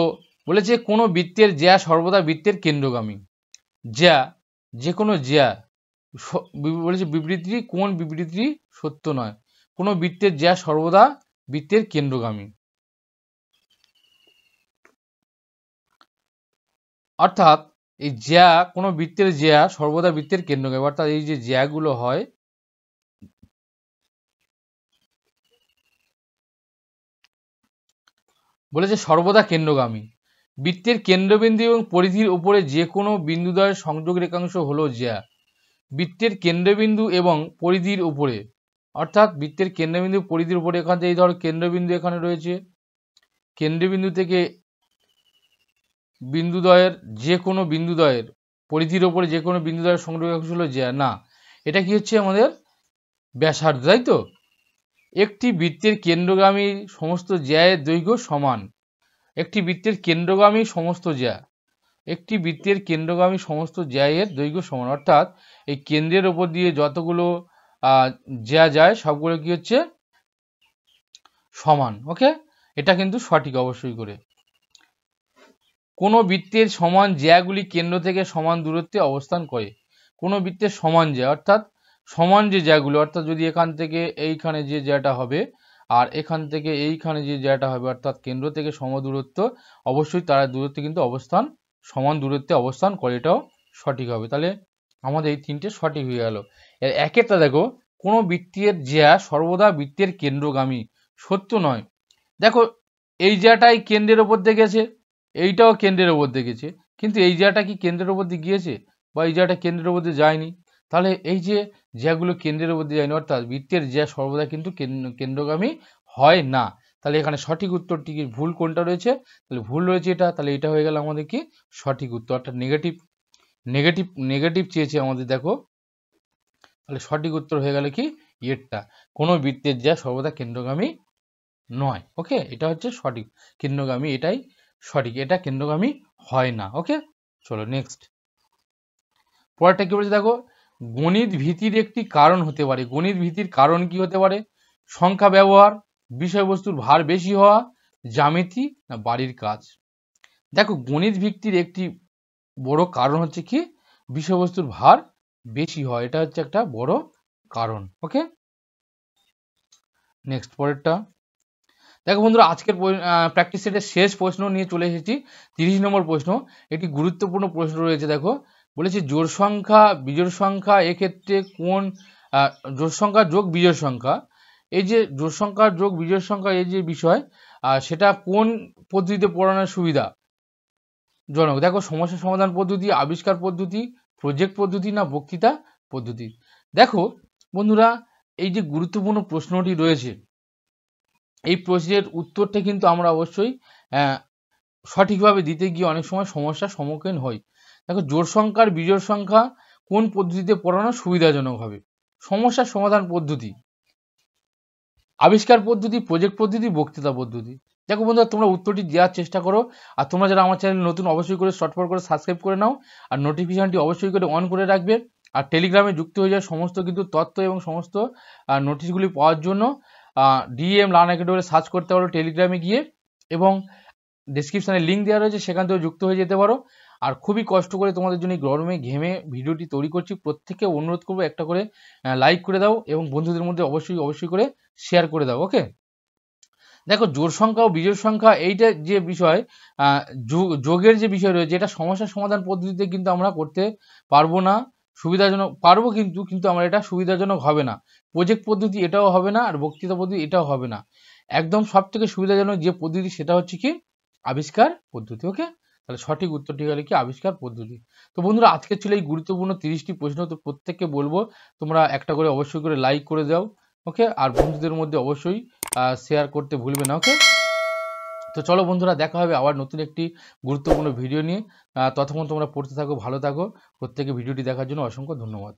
বলেছে কোনো বৃত্তের জ্যা সর্বদা বৃত্তের কেন্দ্রগামী। জ্যা, যে কোনো জ্যা, বলেছে বিবৃতি, কোন বিবৃতি সত্য নয়। কোনো বৃত্তের জ্যা সর্বদা বৃত্তের কেন্দ্রগামী, অর্থাৎ এই জ্যা, কোনো বৃত্তের জ্যা সর্বদা বৃত্তের কেন্দ্রগামী, অর্থাৎ এই যে জ্যাগুলো হয়, বলেছে সর্বদা কেন্দ্রগামী। বৃত্তের কেন্দ্রবিন্দু এবং পরিধির উপরে যে কোনো বিন্দুদ্বয়ের সংযোগ রেখাংশ হলো জ্যা। বৃত্তের কেন্দ্রবিন্দু এবং পরিধির উপরে, অর্থাৎ বৃত্তের কেন্দ্রবিন্দু পরিধির উপরে, এখান থেকে এই ধরো কেন্দ্রবিন্দু এখানে রয়েছে, কেন্দ্রবিন্দু থেকে বিন্দুদ্বয়ের যে কোনো বিন্দুদ্বয়ের পরিধির উপরে যে কোনো বিন্দুদ্বয়ের সংযোগ রেখাংশ হলো জ্যা। না, এটা কি হচ্ছে আমাদের ব্যাসার্ধ, তাই তো। একটি বৃত্তের কেন্দ্রগামী সমস্ত জ্যায়ের দৈর্ঘ্য সমান। একটি বৃত্তের কেন্দ্রগামী সমস্ত জ্যা, একটি বৃত্তের কেন্দ্রগামী সমস্ত জ্যায়ের দৈর্ঘ্য সমান, অর্থাৎ এই কেন্দ্রের ওপর দিয়ে যতগুলো জ্যা যায় সবগুলো কি হচ্ছে সমান, ওকে। এটা কিন্তু সঠিক অবশ্যই করে। কোনো বৃত্তের সমান জ্যাগুলি কেন্দ্র থেকে সমান দূরত্বে অবস্থান করে। কোনো বৃত্তের সমান জ্যা, অর্থাৎ সমান যে জ্যাগুলো, অর্থাৎ যদি এখান থেকে এইখানে যে জ্যাটা হবে আর এখান থেকে এইখানে যে জ্যাটা হবে, অর্থাৎ কেন্দ্র থেকে সম দূরত্ব, অবশ্যই তারা দূরত্বে কিন্তু অবস্থান, সমান দূরত্বে অবস্থান করে, এটাও সঠিক হবে। তাহলে আমাদের এই তিনটে সঠিক হয়ে গেল। এর একেরটা দেখো, কোনো বৃত্তের জ্যা সর্বদা বৃত্তের কেন্দ্রগামী সত্য নয়। দেখো এই জ্যাটাই কেন্দ্রের ওপর দিয়ে গেছে, এইটাও কেন্দ্রের ওপর দিয়ে গেছে, কিন্তু এই জ্যাটা কি কেন্দ্রের ওপর দিয়ে গিয়েছে, বা এই জ্যাটা কেন্দ্রের ওপর দিয়ে যায়নি। তাহলে এই যে জ্যাগুলো কেন্দ্রের ওপর দিয়ে যায়নি, অর্থাৎ বৃত্তের জ্যা সর্বদা কিন্তু কেন্দ্রগামী হয় না। তাহলে এখানে সঠিক উত্তরটি কি, ভুল কোনটা রয়েছে, তাহলে ভুল রয়েছে এটা। তাহলে এটা হয়ে গেল আমাদের কি সঠিক উত্তর, অর্থাৎ নেগেটিভ নেগেটিভ নেগেটিভ চেয়েছে আমাদের, দেখো। তাহলে সঠিক উত্তর হয়ে গেল কি এরটা, কোনো বৃত্তের জ্যা সর্বদা কেন্দ্রগামী নয়, ওকে। এটা হচ্ছে সঠিক, কেন্দ্রগামী এটাই সঠিক, এটা কেন্দ্রগামী হয় না, ওকে। চলো নেক্সট, পরেরটা কি বলছে দেখো, গণিত ভীতির একটি কারণ হতে পারে। গণিত ভীতির কারণ কি হতে পারে? সংখ্যা ব্যবহার, বিষয়বস্তুর ভার বেশি হওয়া, জ্যামিতি না বাড়ির কাজ। দেখো গণিত ভিত্তির একটি বড় কারণ হচ্ছে কি বিষয়বস্তুর ভার বেশি হয়, এটা হচ্ছে একটা বড় কারণ, ওকে। নেক্সট পরেরটা দেখো বন্ধুরা, আজকের প্র্যাকটিস সেটের শেষ প্রশ্ন নিয়ে চলে এসেছি, 30 নম্বর প্রশ্ন। একটি গুরুত্বপূর্ণ প্রশ্ন রয়েছে, দেখো বলেছে জোড় সংখ্যা বিজোড় সংখ্যা, এক্ষেত্রে কোন জোড় সংখ্যা যোগ বিজোড় সংখ্যা, এই যে জোড় সংখ্যা যোগ বিজোড় সংখ্যা এই যে বিষয়, সেটা কোন পদ্ধতিতে পড়ানোর সুবিধা জনক। দেখো সমস্যা সমাধান পদ্ধতি, আবিষ্কার পদ্ধতি, প্রজেক্ট পদ্ধতি না বক্তৃতা পদ্ধতি। দেখো বন্ধুরা, এই যে গুরুত্বপূর্ণ প্রশ্নটি রয়েছে, এই প্রশ্নের উত্তরটা কিন্তু আমরা অবশ্যই সঠিকভাবে দিতে গিয়ে অনেক সময় সমস্যার সম্মুখীন হই। দেখো জোড় সংখ্যার বিজোড় সংখ্যা কোন পদ্ধতিতে পড়ানো সুবিধাজনক হবে, সমস্যার সমাধান পদ্ধতি, আবিষ্কার পদ্ধতি, প্রজেক্ট পদ্ধতি, বক্তৃতা পদ্ধতি। দেখো বন্ধুরা, তোমরা উত্তরটি দেওয়ার চেষ্টা করো, আর তোমরা যারা আমার চ্যানেল নতুন অবশ্যই করে শর্টফট করে সাবস্ক্রাইব করে নাও, আর নোটিফিকেশনটি অবশ্যই করে অন করে রাখবে। আর টেলিগ্রামে যুক্ত হয়ে যাওয়ার সমস্ত কিন্তু তথ্য এবং সমস্ত নোটিশগুলি পাওয়ার জন্য ডিএম লার্ন একাডেমি সার্চ করতে পারো টেলিগ্রামে গিয়ে, এবং ডেসক্রিপশনে লিঙ্ক দেওয়া রয়েছে, সেখান থেকেও যুক্ত হয়ে যেতে পারো। আর খুবই কষ্ট করে তোমাদের জন্য গরমে ঘেমে ভিডিওটি তৈরি করছি, প্রত্যেককে অনুরোধ করবো একটা করে লাইক করে দাও এবং বন্ধুদের মধ্যে অবশ্যই করে শেয়ার করে দাও, ওকে। দেখো জোড় সংখ্যা ও বিজোড় সংখ্যা এইটা যে বিষয়, যোগের যে বিষয় রয়েছে, এটা সমস্যার সমাধান পদ্ধতিতে কিন্তু আমরা করতে পারবো না, সুবিধাজনক পারবো কিন্তু আমরা এটা সুবিধাজনক হবে না। প্রজেক্ট পদ্ধতি এটাও হবে না, আর বক্তৃতা পদ্ধতি এটাও হবে না। একদম সব থেকে সুবিধাজনক যে পদ্ধতি সেটা হচ্ছে কি আবিষ্কার পদ্ধতি, ওকে। তাহলে সঠিক উত্তরটি হলো কি আবিষ্কার পদ্ধতি। তো বন্ধুরা, আজকে ছিল এই গুরুত্বপূর্ণ 30টি প্রশ্ন। তো প্রত্যেককে বলবো তোমরা একটা করে অবশ্যই করে লাইক করে দাও, ওকে। আর বন্ধুদের মধ্যে অবশ্যই শেয়ার করতে ভুলবে না, ওকে। তো চলো বন্ধুরা, দেখা হবে আবার নতুন একটি গুরুত্বপূর্ণ ভিডিও নিয়ে। ততক্ষণ তোমরা পড়তে থাকো, ভালো থাকো। প্রত্যেকে ভিডিওটি দেখার জন্য অসংখ্য ধন্যবাদ।